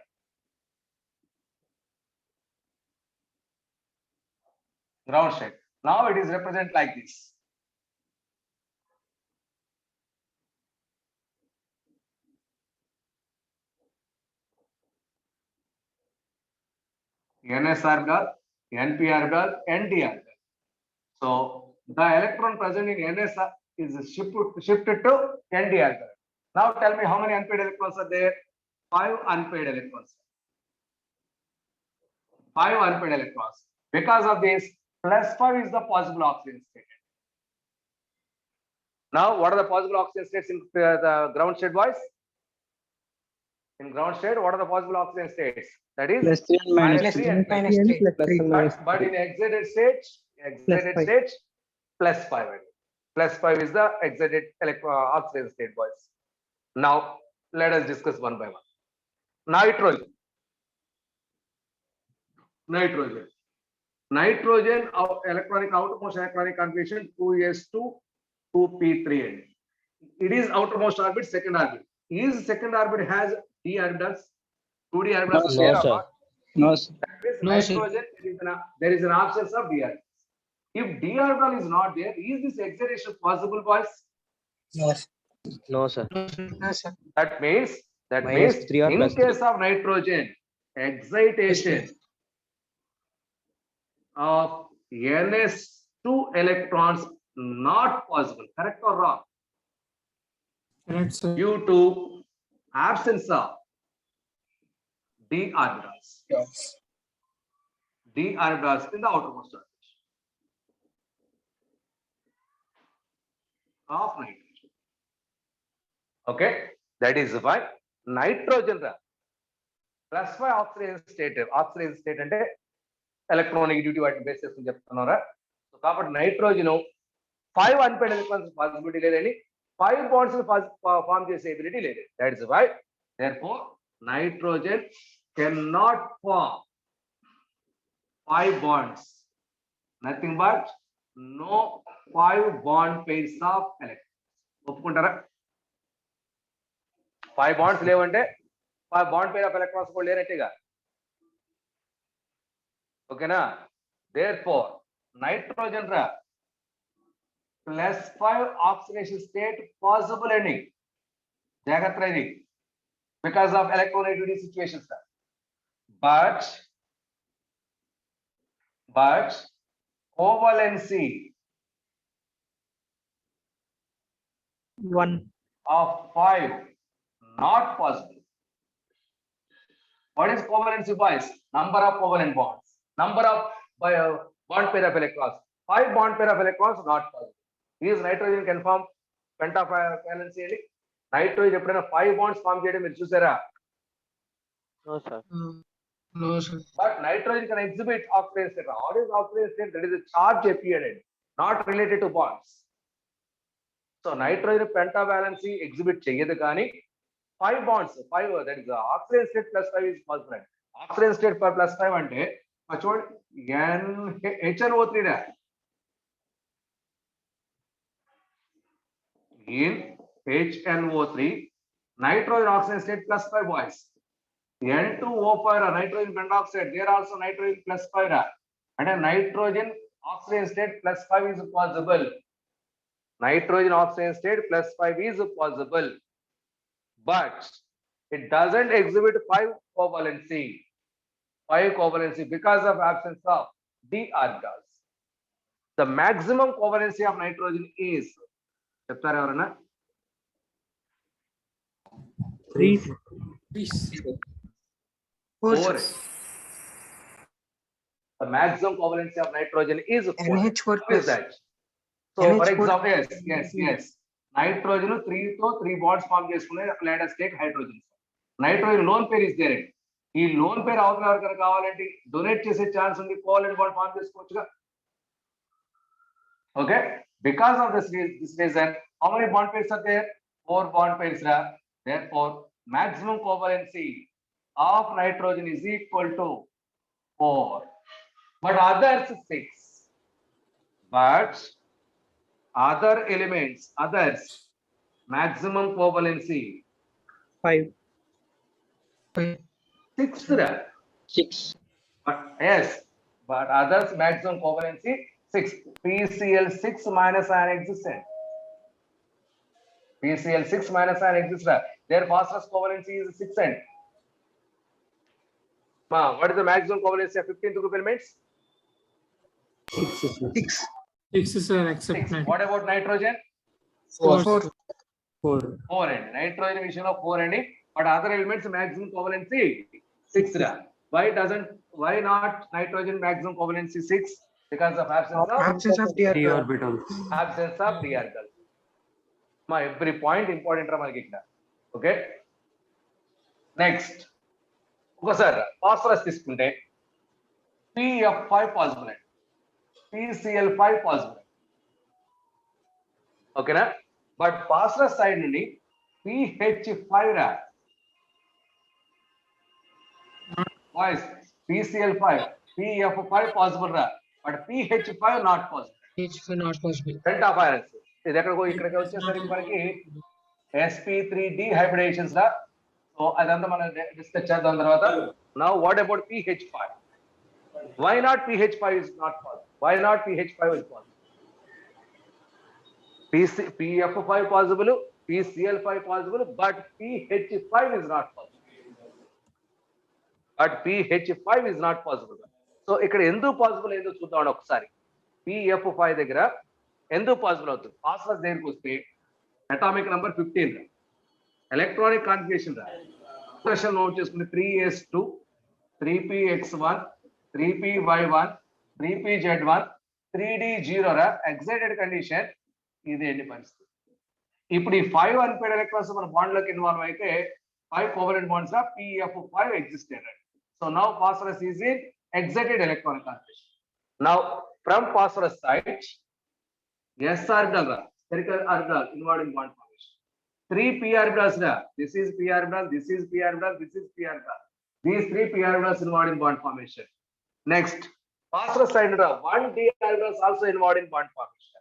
S1: Ground state. Now it is represented like this. NS orbital, NP orbital, ND orbital. So the electron present in NS is shifted to ND orbital. Now tell me how many unpaired electrons are there? 5 unpaired electrons. 5 unpaired electrons. Because of this, +5 is the possible oxidation state. Now, what are the possible oxidation states in the ground state, boys? In ground state, what are the possible oxidation states? That is
S4: +3 and
S1: -3 and +3. But in excited state, +5. +5 is the excited oxidation state, boys. Now, let us discuss one by one. Nitrogen. Nitrogen outermost electronic configuration 2s2 2p3. It is outermost orbit, second orbit. Is second orbit has d orbitals? 2d orbitals?
S2: No,
S1: there or
S2: sir.
S1: not?
S4: No, sir.
S1: That means
S6: No, sir.
S1: nitrogen, there is an absence of d orbitals. If d orbital is not there, is this excitation possible, boys?
S6: Yes.
S2: No, sir.
S6: No, sir.
S1: That means
S2: -3 or
S1: in
S2: +3.
S1: case of nitrogen, excitation of NS2 electrons not possible. Correct or wrong?
S5: Correct, sir.
S1: Due to absence of d orbitals.
S6: Yes.
S1: D orbitals in the outermost orbit of nitrogen. Okay, that is why nitrogen +5 oxidation state. Oxidation state అంటే electronegativity వాటిని base చేసుకుని చెప్తున్నారా. So కాబట్టి nitrogen 5 unpaired electrons possibility లేదని, 5 bonds form చేసే ability లేదు. That is why therefore nitrogen can not form 5 bonds. Nothing but no 5 bond pairs of electrons. ఒప్పుకుంటారా? 5 bonds లేవంటే 5 bond pair of electrons కూడా లేనట్టేగా. ఓకేనా? Therefore nitrogen +5 oxidation state possible అని జాగ్రత్త ఇది, because of electronegativity situations. But covalency
S7: 1.
S1: of 5 not possible. What is covalency, boys? Number of covalent bonds. Number of bond pair of electrons. 5 bond pair of electrons not possible. Is nitrogen can form pentavalence? Nitrogen ఎప్పుడైనా 5 bonds form చేయడం మీరు చూసారా?
S2: No, sir.
S5: No, sir.
S1: But nitrogen can exhibit oxidation state. What is oxidation state? That is a charge appeared, not related to bonds. So nitrogen pentavalence exhibit చేయదు కానీ 5 bonds, 5, that is oxidation state plus 5 is possible. Oxidation state plus 5 అంటే చూడండి HNO3 in HNO3 nitrogen oxidation state plus 5, boys. N2O5 nitrogen pentoxide, there also nitrogen plus 5 and a nitrogen oxidation state plus 5 is possible. Nitrogen oxidation state plus 5 is possible, but it doesn't exhibit 5 covalency. 5 covalency because of absence of d orbitals. The maximum covalency of nitrogen is చెప్తారా ఎవరన్నా?
S7: 3.
S5: Please.
S6: 4.
S1: The maximum covalency of nitrogen is 4.
S6: NH4
S1: What is
S6: plus.
S1: that? So for
S6: NH4
S1: example, yes. Nitrogen 3 to 3 bonds form చేసుకునే let us take hydrogen. Nitrogen lone pair is there. ఈ lone pair అవతల ఎవరికైనా కావాలంటే donate చేసే chance ఉంది, covalent bond form చేసుకోవచ్చుగా. Okay, because of this reason, how many bond pairs are there? 4 bond pairs are. Therefore, maximum covalency of nitrogen is equal to 4. But others 6. But other elements, others, maximum covalency
S7: 5.
S1: 6.
S2: 6.
S1: But yes, but others maximum covalency 6. PCl6 minus ion existent. PCl6 minus ion existent. Their phosphorus covalency is 6 end. What is the maximum covalency of 15th group elements?
S6: 6.
S5: 6, sir, accept
S1: 6.
S5: that.
S1: What about nitrogen?
S6: 4.
S7: 4.
S1: 4 end. Nitrogen విషయంలో 4 end. But other elements maximum covalency 6. Why not nitrogen maximum covalency 6? Because of
S6: Absence of d
S7: D
S6: orbital.
S7: orbital.
S1: absence of d orbital. Every point important రా మనకి ఇక్కడ. Okay. Next. ఒకసారి phosphorus తీసుకుంటే PF5 possible అండి, PCl5 possible. ఓకేనా? But phosphorus side నుండి PH5 రా. Boys, PCl5, PF5 possible రా, but PH5 not possible.
S5: H not possible.
S1: Pentavalence. ఇది ఎక్కడికో ఇక్కడికి వచ్చేసరికి మనకి sp3d hybridations రా. సో అదంతా మనం డిస్కస్ చేద్దాం తర్వాత. Now what about PH5? Why not PH5 is not possible? Why not PH5 is possible? PF5 possible, PCl5 possible, but PH5 is not possible. But PH5 is not possible. So ఇక్కడ ఎందుకు possible ఏందో చూద్దాం ఒకసారి. PF5 దగ్గర ఎందుకు possible అవుతుంది? Phosphorus దగ్గరికి వస్తే అటామిక్ నంబర్ 15 ఎలక్ట్రానిక్ కాన్ఫిగరేషన్ రా. ఎక్స్ప్రెషన్ నోట్ చేసుకుంటే 3s2 3px1 3py1 3pz1 3d0 రా. ఎక్సైటెడ్ కండిషన్ ఇదేంటి పరిస్థితి. ఇప్పుడు ఈ 5 అన్పేడ్ ఎలక్ట్రాన్స్ మన బాండ్ లోకి ఇన్వాల్వ్ అయితే 5 కోవలెంట్ బాండ్స్ రా PF5 existed. So now phosphorus is in excited electronic configuration. Now from phosphorus side, s orbital, spherical orbital involved in bond formation. 3 p orbitals. This is p orbital, this is p orbital, this is p orbital. These 3 p orbitals involved in bond formation. Next, phosphorus side, 1 d orbital is also involved in bond formation.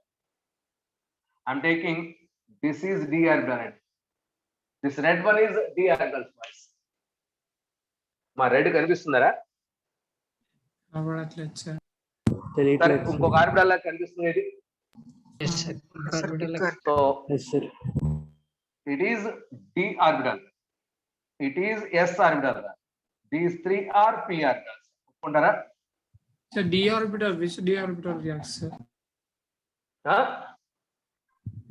S1: I'm taking this is d orbital. This red one is d orbital. మా red కనిపిస్తుందరా?
S5: అవ్వట్లేదు sir.
S1: ఇంకొక orbital లాగా కనిపిస్తుంది ఇది.
S5: Yes, sir.
S1: So
S7: Yes, sir.
S1: it is d orbital, it is s orbital. These 3 are p orbitals. ఒప్పుకుంటారా?
S5: So d orbital, which d orbital reacts, sir?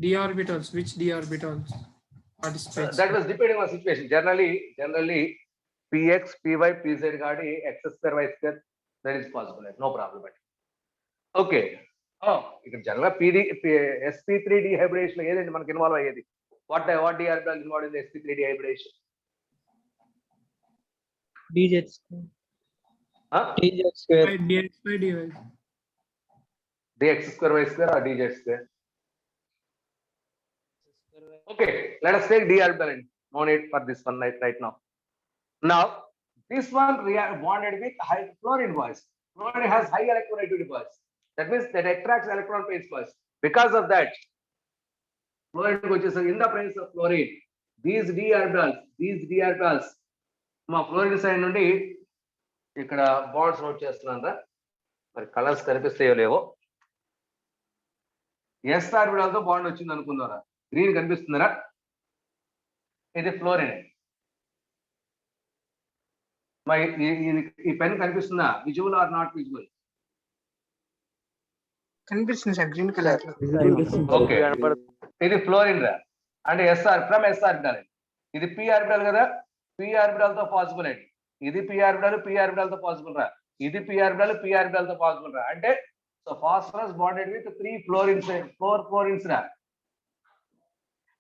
S5: d orbitals. Which d orbitals participates?
S1: That was depending on situation. Generally, px, py, pz gaadi x square y square, that is possible. No problem. Okay. ఇక్కడ general sp3 dehybridation ఏదండి మనకి involve అయ్యేది? What d orbital involved in the sp3 dehybridation?
S7: dz square.
S5: dx by dy.
S1: dx square y square or dz square? Okay, let us take d orbital and no need for this one right now. Now, this one bonded with high fluorine boys. Fluorine has high electronegativity boys. That means that attracts electron pairs boys. Because of that, fluorine which is in the presence of fluorine, these d orbitals, మా fluorine side నుండి ఇక్కడ bonds note చేస్తున్నారా? మరి colours కనిపిస్తాయో లేవో. Yes orbital తో bond వచ్చింది అనుకుందారా? Green కనిపిస్తుందరా? ఇది fluorine. మరి ఈ పెన్ కనిపిస్తుందా? Visual or not visual?
S6: కనిపిస్తుంది సార్ గ్రీన్ కలర్ లో.
S1: ఓకే, ఇది ఫ్లోరిన్ రా అంటే ఎస్ఆర్ ఫ్రమ్ ఎస్ ఆర్బిటల్. ఇది పి ఆర్బిటల్ కదా, పి ఆర్బిటల్ తో పాసిబుల్ అండి. ఇది పి ఆర్బిటల్ తో పాసిబుల్ రా. ఇది పి ఆర్బిటల్ తో పాసిబుల్ రా. అంటే so phosphorus bonded with 3 fluorines, 4 fluorines రా.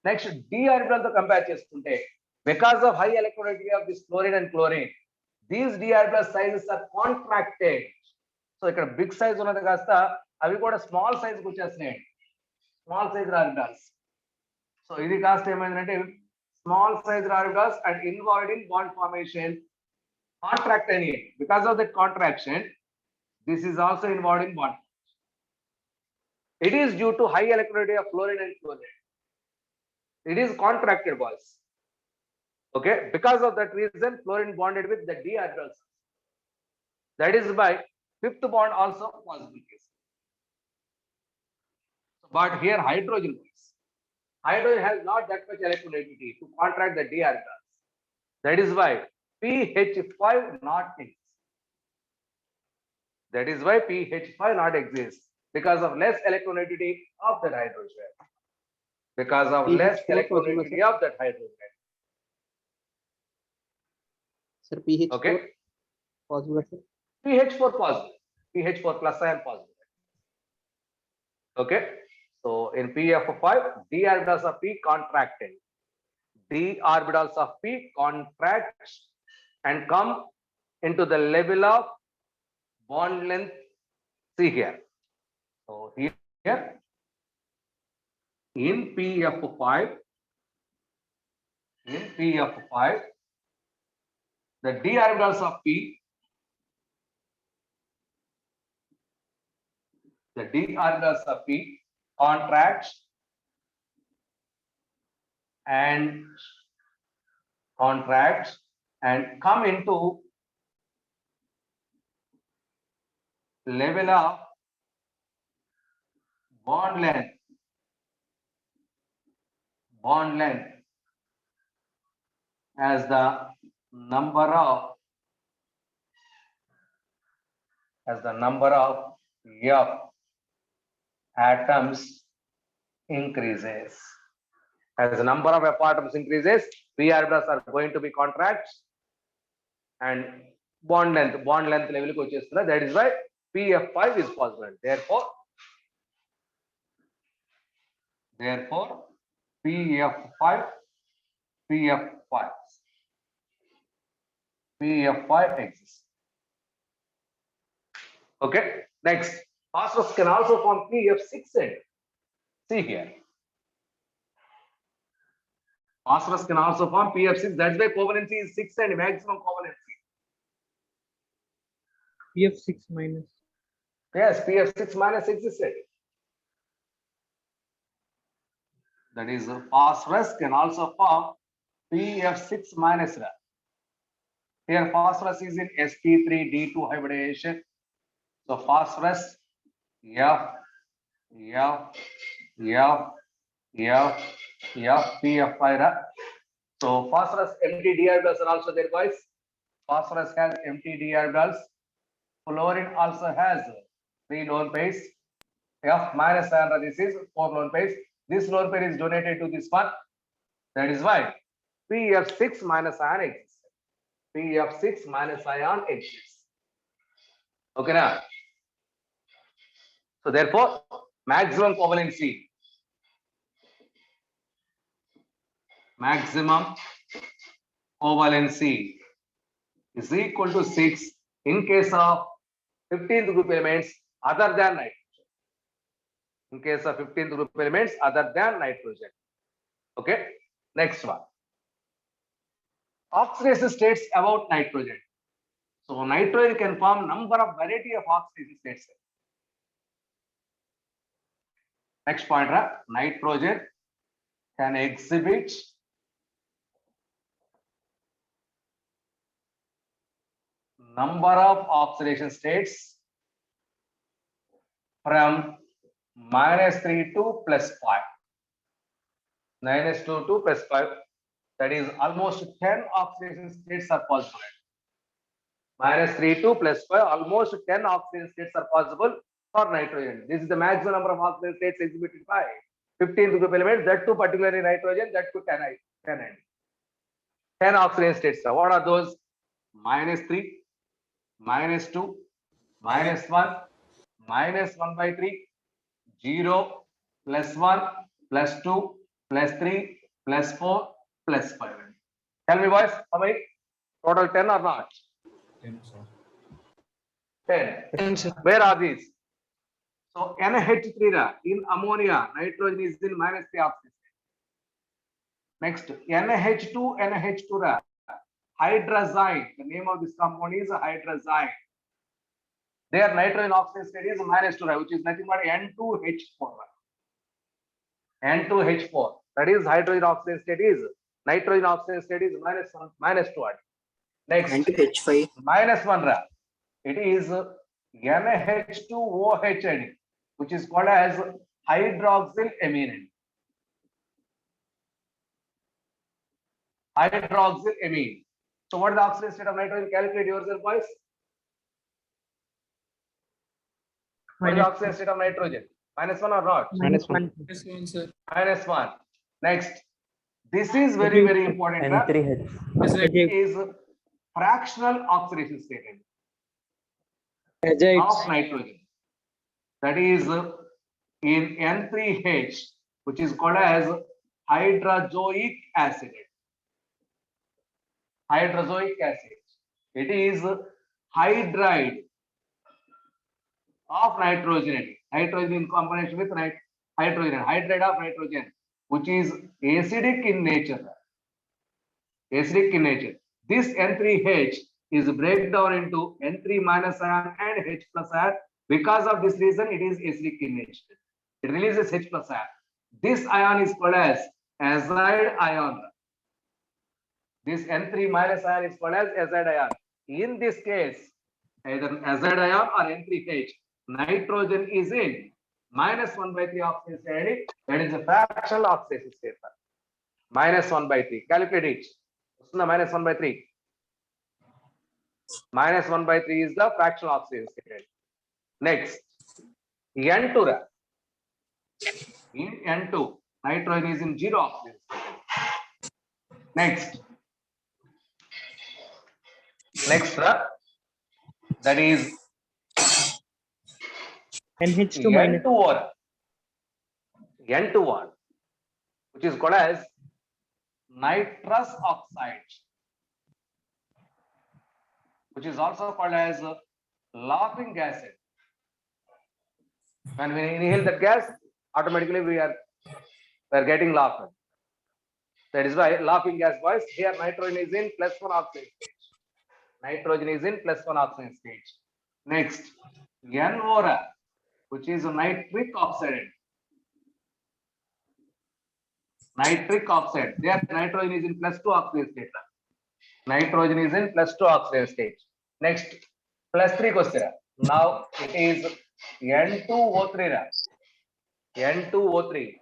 S1: నెక్స్ట్ డి ఆర్బిటల్ తో కంపేర్ చేసుకుంటే, because of high electronegativity of this fluorine and chlorine, these D orbital sizes are contracted. So ఇక్కడ బిగ్ సైజ్ ఉన్నది కాస్త అవి కూడా స్మాల్ సైజ్ కి వచ్చేస్తున్నాయి. Small size orbitals. సో ఇది కాస్త ఏమైందంటే small size orbitals and involved in bond formation, contract any. Because of that contraction, this is also involved in bond. It is due to high electronegativity of fluorine and chlorine. It is contracted, boys. Okay, because of that reason, fluorine bonded with the d orbitals. That is why fifth bond also possible case. But here hydrogen boys. Hydrogen has not that much electronegativity to contract the d orbitals. That is why pH5 not exists. That is why pH5 not exists, because of less electronegativity of that hydrogen. Because of less electronegativity of that hydrogen.
S2: Sir, pH
S1: Okay.
S2: possible, sir?
S1: pH4 positive. pH4 plus ion positive. Okay. So in PF5, d orbitals of P contracted. D orbitals of P contract and come into the level of bond length. See here. So here in PF5, the d orbitals of P, contracts and come into level of bond length as the number of F atoms increases. As the number of F atoms increases, p orbitals are going to be contracts and bond length level ko chestunna. That is why PF5 is possible. Therefore PF5 exists. Okay, next, phosphorus can also form PF6 end. See here, phosphorus can also form PF6. That's why covalency is 6 and maximum covalency.
S7: pF6 minus.
S1: Yes, PF6 minus existed. That is, phosphorus can also form PF6 minus. Here phosphorus is in sp3d2 hybridization. So phosphorus PF5. So phosphorus empty d orbitals are also there, guys. Phosphorus has empty d orbitals. Fluorine also has 3 lone pairs. F minus ion, this is 4 lone pairs. This lone pair is donated to this one. That is why PF6 minus ion exists. PF6 minus ion exists. Okay now. So therefore, maximum covalency. Maximum covalency is equal to 6 in case of 15th group elements other than nitrogen. In case of 15th group elements other than nitrogen. Okay. Next one. Oxidation states about nitrogen. So nitrogen can form number of variety of oxidation states. Next point, nitrogen can exhibit number of oxidation states from -3 to +5. -2 to +5. That is almost 10 oxidation states are possible. -3 to +5, almost 10 oxidation states are possible for nitrogen. This is the maximum number of oxidation states exhibited by 15th group element, that too particularly nitrogen, that too 10 oxidation states. So what are those? -3, -2, -1, -1/3, 0, +1, +2, +3, +4, +5. Tell me, boys, how many? Total 10 or not? 10. Where are these? So NH3 in ammonia, nitrogen is in -3 oxidation. Next, NH2 hydrazine. The name of this compound is hydrazine. Their nitrogen oxidation state is -2, which is nothing but N2H4. N2H4. That is hydrogen oxidation state is nitrogen oxidation state is -2. Next,
S6: H5.
S1: -1. It is NH2OH, which is called as hydroxylamine. Hydroxylamine. So what is the oxidation state of nitrogen? Calculate yourself, boys. What is the oxidation state of nitrogen? -1 or not?
S7: -1.
S5: Yes, one, sir.
S1: -1. Next, this is very important.
S2: N3H.
S5: Yes, sir.
S1: It is fractional oxidation state of
S7: Azides.
S1: nitrogen. That is in N3H, which is called as hydrozoic acid. Hydrozoic acid. It is hydride of nitrogen. Nitrogen in combination with hydrogen. Hydride of nitrogen, which is acidic in nature. Acidic in nature. This N3H is breakdown into N3- ion and H+ ion. Because of this reason, it is acidic in nature. It releases H+ ion. This ion is called as azide ion. This N3- ion is called as azide ion. In this case, either azide ion or N3H, nitrogen is in -1/3 oxidation state. That is a fractional oxidation state. -1/3. Calculate it. -1/3. -1/3 is the fractional oxidation state. Next, N2. In N2, nitrogen is in 0 oxidation state. Next, that is
S7: NH2 minus.
S1: N2, which is called as nitrous oxide, which is also called as laughing acid. When we inhale that gas, automatically we are getting laughing. That is why laughing gas, boys. Here nitrogen is in +1 oxidation stage. Nitrogen is in +1 oxidation stage. Next, NO, which is a nitric oxide. Nitric oxide. There nitrogen is in +2 oxidation state. Nitrogen is in +2 oxidation state. Next, +3 question. Now it is N2O3. N2O3.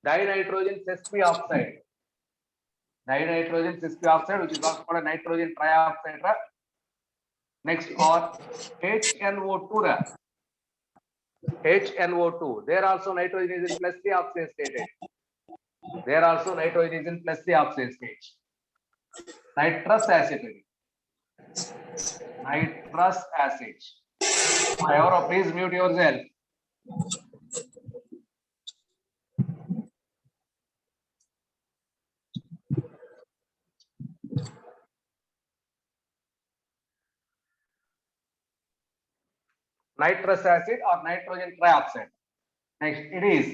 S1: Dinitrogen sesqui oxide. Dinitrogen sesqui oxide, which is also called a nitrogen trioxide. Next, or HNO2. HNO2. There also nitrogen is in plus 3 oxygen state. There also nitrogen is in plus 3 oxygen state. Nitrous acid. Nitrous acid. Everyone, please mute yourself. Nitrous acid or nitrogen trioxide. Next, it is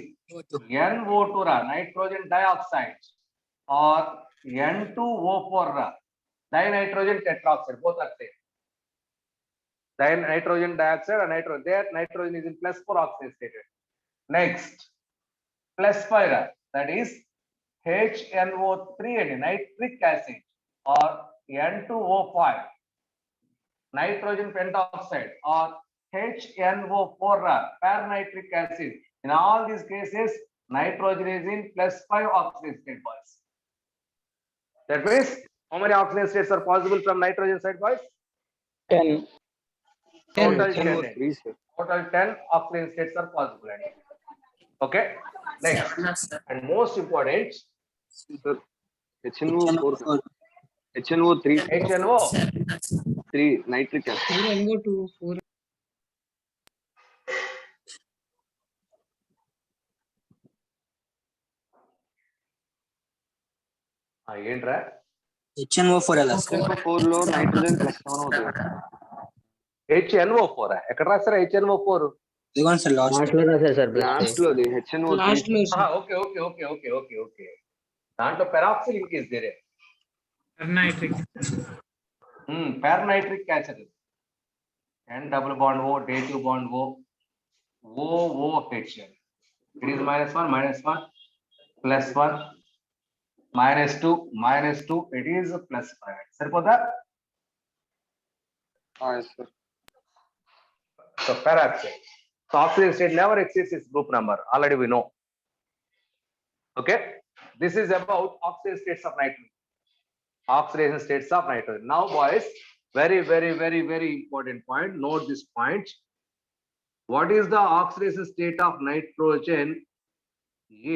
S1: NO2, nitrogen dioxide, or N2O4, dinitrogen tetroxide. Both are same. Nitrogen dioxide or nitrogen. There, nitrogen is in plus 4 oxygen stated. Next, plus 5, that is HNO3, nitric acid, or N2O5, nitrogen pentoxide, or HNO4, paranitric acid. In all these cases, nitrogen is in plus 5 oxygen state, boys. That means, how many oxygen states are possible from nitrogen side, boys?
S2: 10.
S1: Total 10.
S4: HNO3, sir.
S1: Total 10 oxygen states are possible. Okay. Next,
S8: Sir.
S1: and most important,
S4: Sir, HNO4, sir. HNO3,
S1: HNO.
S4: 3, nitric acid.
S7: 4 and go to 4.
S1: ఏంట్రా
S9: HNO4 అలా sir
S4: HNO4 లో nitrogen plus 7 అవుతుంది.
S1: HNO4 ఎక్కడ రాస్తారా HNO4?
S9: ఇదిగోండి sir last
S2: last లో రాశారు sir
S4: last లో HNO3.
S7: Last లో
S1: okay okay okay okay okay okay దాంట్లో peroxyl link is there.
S5: Nitric.
S1: Paranitric acid. N double bond O, day 2 bond O, OOH. It is -1, plus 1, -2, it is plus 5. Saripodhaa?
S4: Yes, sir.
S1: So peroxide. So oxygen state never exceeds its group number. Already we know. Okay. This is about oxidation states of nitrogen. Oxidation states of nitrogen. Now, boys, very, very, very, very important point. Note this point. What is the oxidation state of nitrogen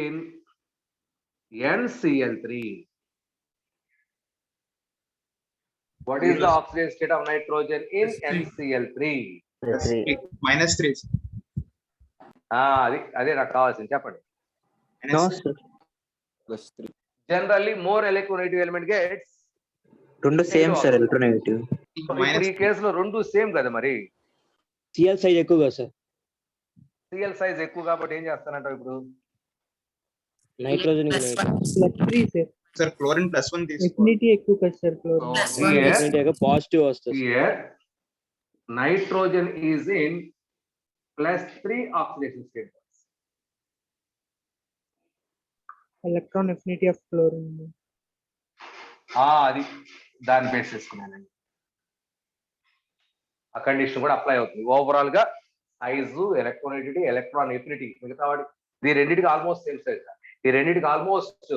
S1: in NCl3? What is the oxidation state of nitrogen in NCl3?
S3: -3.
S1: అదే నాకు కావాల్సింది చెప్పండి.
S2: No, sir.
S1: Generally, more electronegative element gets.
S2: రెండు same sir electronegative.
S1: ఇప్పుడు ఈ కేసులో రెండు same కదా మరి.
S2: సిఎల్ సైజ్ ఎక్కువ కదా సార్.
S1: సిఎల్ సైజ్ ఎక్కువ కాబట్టి ఏం చేస్తానంటావు ఇప్పుడు?
S2: Nitrogen
S8: Plus
S7: plus 3 sir.
S3: Sir chlorine +1 తీసుకోండి.
S7: ఎఫినిటీ ఎక్కువ కదా సార్ క్లోరిన్.
S2: పాజిటివ్ వస్తుంది.
S1: Here, nitrogen is in +3 oxidation state.
S7: Electron affinity of chlorine.
S1: అది దాన్ని బేస్ చేసుకున్నానండి. ఆ కండిషన్ కూడా అప్లై అవుతుంది. ఓవరాల్ గా సైజు, ఎలక్ట్రోనెగటివిటీ, ఎలక్ట్రాన్ ఎఫినిటీ మిగతా వాడి ఈ రెండింటికి ఆల్మోస్ట్ సేమ్ సైజ్. ఈ రెండింటికి almost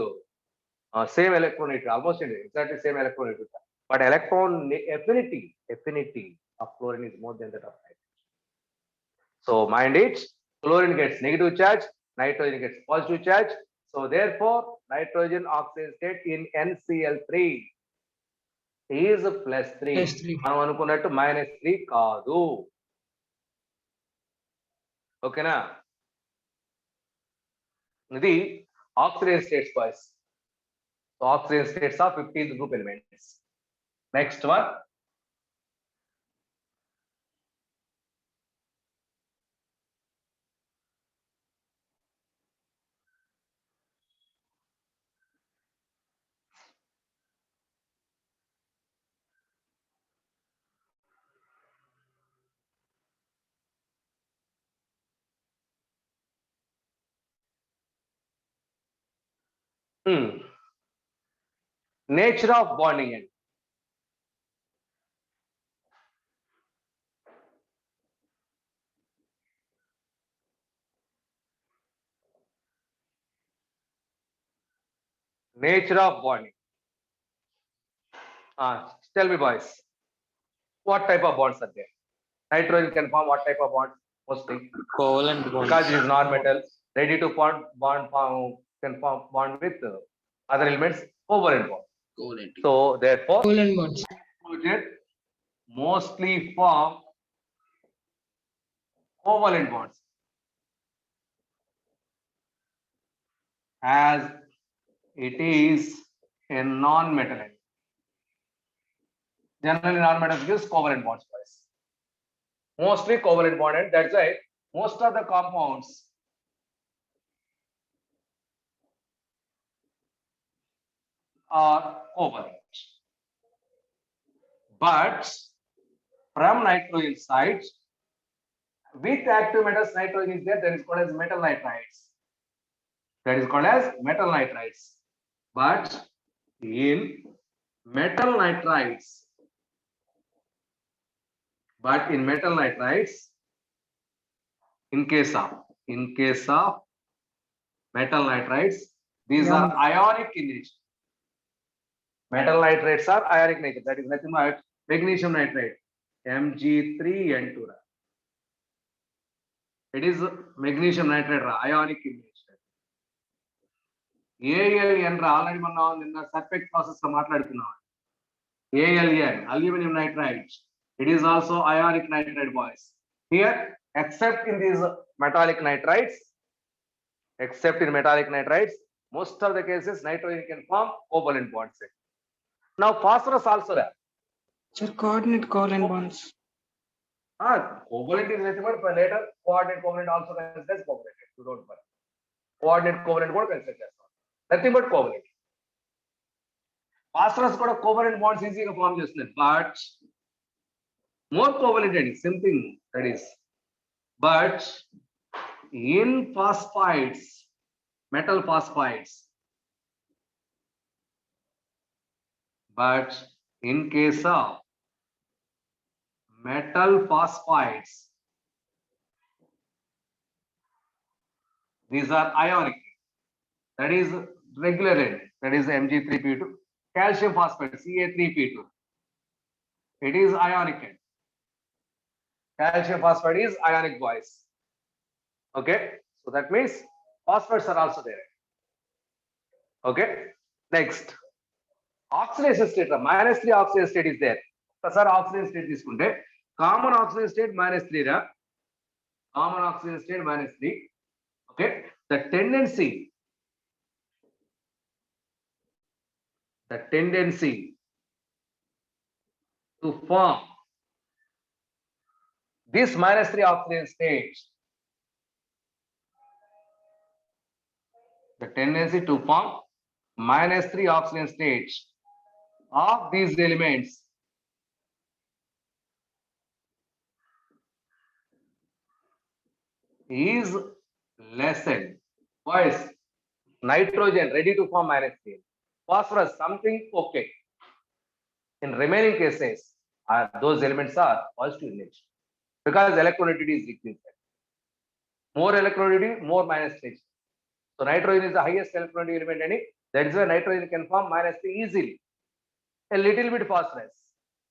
S1: same electronegativity, almost exactly same electronegativity. But electron affinity of chlorine is more than that of nitrogen. So mind it, chlorine gets negative charge, nitrogen gets positive charge. So therefore, nitrogen oxidation state in NCl3 is +3. మనం అనుకున్నట్టు -3 కాదు. ఓకేనా? ఇది oxidation states, boys. So oxidation states are 15th group elements. Next one. Nature of bonding end. Nature of bonding. Tell me, boys, what type of bonds are there? Nitrogen can form what type of bonds? mostly
S2: Covalent bonds.
S1: because it is non-metal, ready to can form bond with other elements, covalent bond.
S2: Covalent.
S1: So therefore,
S7: Covalent bonds.
S1: project mostly form covalent bonds as it is a non-metal element. Generally, non-metals gives covalent bonds twice. Mostly covalent bond, and that's why most of the compounds are covalent. But from nitrogen side, with active metals, nitrogen is there, that is called as metal nitrides. That is called as metal nitrides. But in metal nitrides, in case of metal nitrides, these are ionic in nature. Metal nitrates are ionic nature. That is nothing but magnesium nitrate, Mg3N2. It is magnesium nitrate, ionic in nature. ALN already మనం సర్ఫెక్ట్ process లో మాట్లాడుతున్నాం. ALN aluminum nitride. It is also ionic nitride, boys. Here, except in these metallic nitrides, most of the cases nitrogen can form covalent bonds. Now phosphorus also there.
S6: Sir, coordinate covalent bonds.
S1: Covalent is nothing but later coordinate covalent also considered as covalent. You don't worry. Coordinate covalent కూడా considered as nothing but covalent. Phosphorus కూడా covalent bonds ఈజీగా form చేస్తుంది, but more covalent and same thing, that is, but in phosphides, metal phosphides, but in case of metal phosphides, these are ionic, that is regular end, that is Mg3P2. Calcium phosphate, Ca3P2, it is ionic end. Calcium phosphate is ionic, boys. Okay, so that means phosphates are also there. Okay, next, oxidation state, -3 oxidation state is there. Sir, oxidation state తీసుకుంటే common oxidation state -3 ra, common oxidation state -3. Okay, the tendency to form this -3 oxidation state, the tendency to form -3 oxidation state of these elements is lessened. Boys, nitrogen ready to form -3, phosphorus something okay. In remaining cases, those elements are positive in nature because electronegativity is decreased. More electronegativity, more -3. So nitrogen is the highest electronegative element, and that is why nitrogen can form -3 easily. A little bit phosphorus,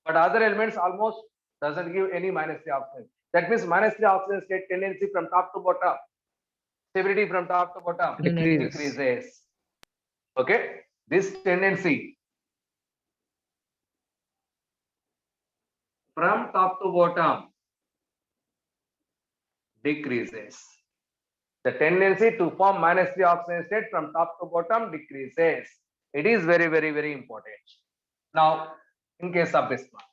S1: but other elements almost doesn't give any -3 oxygen. That means -3 oxygen state tendency from top to bottom, stability from top to bottom decreases. Okay, this tendency from top to bottom decreases. The tendency to form -3 oxygen state from top to bottom decreases. It is very, very, very important. Now, in case of bismuth,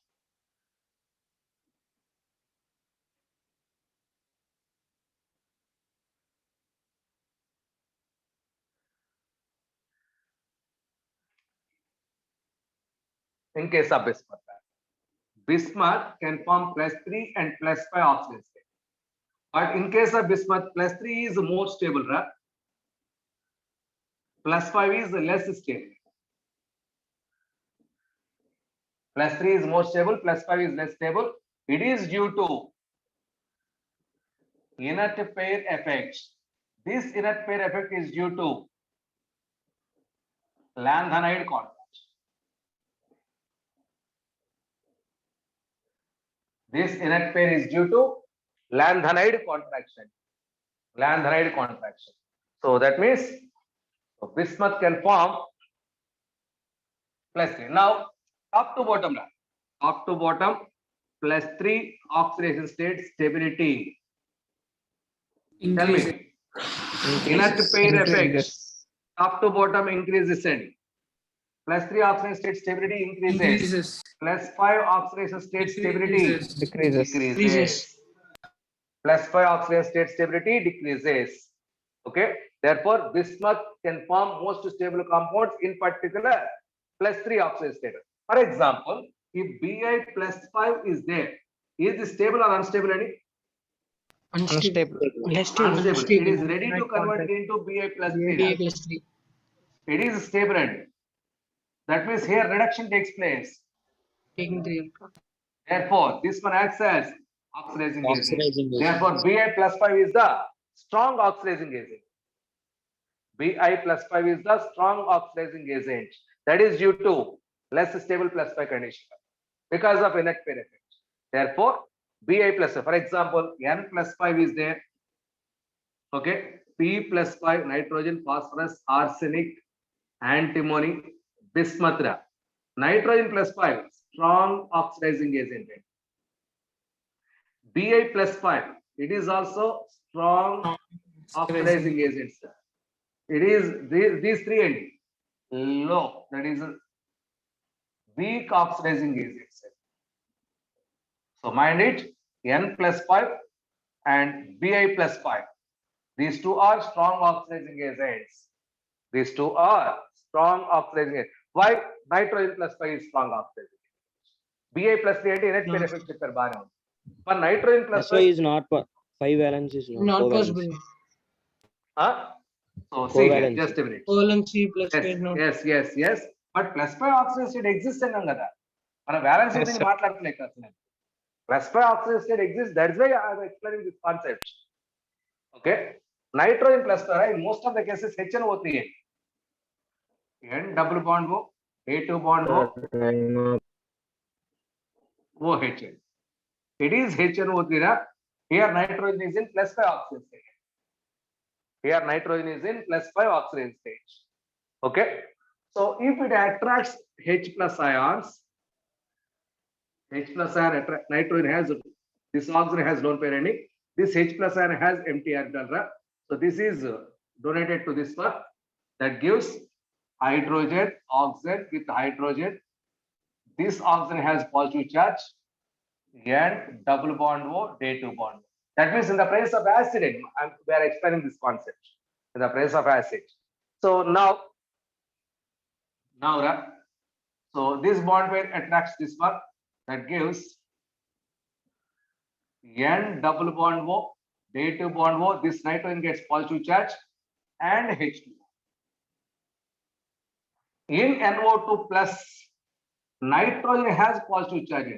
S1: bismuth can form +3 and +5 oxygen state. But in case of bismuth, +3 is more stable, right? +5 is less stable. +3 is more stable, +5 is less stable. It is due to inert pair effect. This inert pair effect is due to lanthanide contact. This inert pair is due to lanthanide contraction. Lanthanide contraction. So that means bismuth can form +3. Now, top to bottom, +3 oxidation state stability. Tell
S5: Increase.
S1: me, inert pair effect, top to bottom increase descend. +3 oxidation state stability increases. +5 oxidation state stability decreases. +5 oxidation state stability decreases. Okay. Therefore, bismuth can form most stable compounds, in particular +3 oxidation state. For example, if Bi +5 is there, is it stable or unstable? Any?
S7: Unstable.
S1: Unstable. It is ready to convert into Bi +3.
S7: +3.
S1: It is stable. And that means here reduction takes place.
S7: Taking 3.
S1: Therefore, this one acts as oxidizing agent.
S2: Oxidizing agent.
S1: Therefore, Bi +5 is the strong oxidizing agent. Bi +5 is the strong oxidizing agent. That is due to less stable +5 condition because of inert pair effect. Therefore, Bi +5. For example, N +5 is there. Okay. P +5, nitrogen, phosphorus, arsenic, antimony, bismuth. Nitrogen +5, strong oxidizing agent. Bi +5, it is also strong oxidizing agent. It is these three and low, that is weak oxidizing agents. So mind it, N +5 and Bi +5. These two are strong oxidizing agents. These two are strong oxidizing agents. Why? Nitrogen +5 is strong oxidizing agent. Bi +3 అంటే inert pair effect చెప్పారు బాగానే ఉంది. For nitrogen
S2: That's why
S1: +5,
S2: is not 5 valence is
S7: Not
S2: covalence.
S7: possible.
S1: so see here,
S2: Covalence.
S1: just a minute.
S7: Valence +5 not.
S1: Yes. But +5 oxidation state exists అన్నాం కదా. మన valence గురించి మాట్లాడట్లేదు అసలు. +5 oxidation state exists. That's why I am explaining this concept. Okay. Nitrogen +5, in most of the cases, HNO3. N double bond O, A2 bond O, OH. It is HNO3. Here nitrogen is in +5 oxidation state. Here nitrogen is in +5 oxidation state. Okay. So if it attracts H+ ions, H+ ion nitrogen has this oxygen has lone pair ending. This H+ ion has empty orbital. So this is donated to this one. That gives hydrogen, oxygen with hydrogen. This oxygen has positive charge. N double bond O, day2 bond. That means in the presence of acid, we are explaining this concept. In the presence of acid. So now, so this bond pair attracts this one. That gives N double bond O, day2 bond O. This nitrogen gets positive charge and H2. In NO2 plus, nitrogen has positive charge.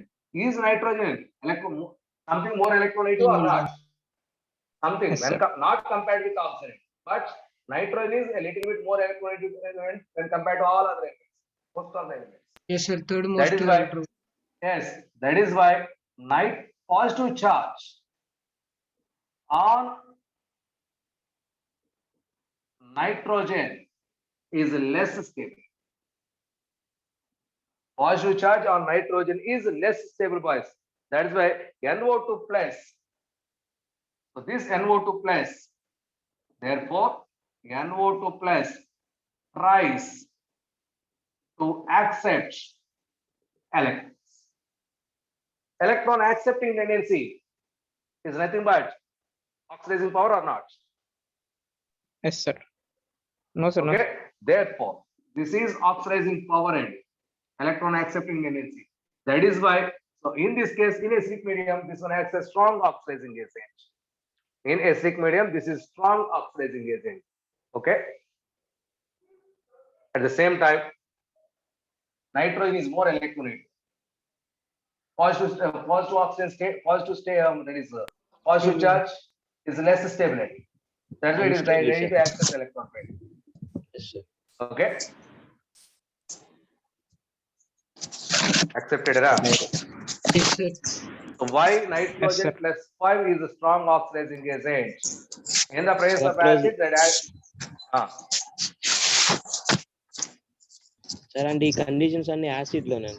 S1: Is nitrogen something more electronegative or not? Something not compared with oxygen, but nitrogen is a little bit more electronegative element when compared to all other elements, most of the elements.
S7: Yes, sir. Third
S1: That
S7: most.
S1: is why, yes, that is why positive charge on nitrogen is less stable. Positive charge on nitrogen is less stable, boys. That is why NO2 plus. So this NO2 plus, therefore NO2 plus tries to accept electrons. Electron accepting tendency is nothing but oxidizing power or not?
S7: Yes, sir. No, sir.
S1: Okay. Therefore, this is oxidizing power and electron accepting tendency. That is why, so in this case, in acidic medium, this one acts as strong oxidizing agent. In acidic medium, this is strong oxidizing agent. Okay. At the same time, nitrogen is more electronegative. Positive oxygen state, that is positive charge is less stability. That's why it is ready to access electron pair.
S2: Yes, sir.
S1: Okay. Accepted, right?
S7: Yes, sir.
S1: So why nitrogen
S7: sir.
S1: plus 5 is a strong oxidizing agent? In the presence of
S2: Electrolyte.
S1: acid, that
S2: sir అంటే ఈ conditions అన్ని acid లోనే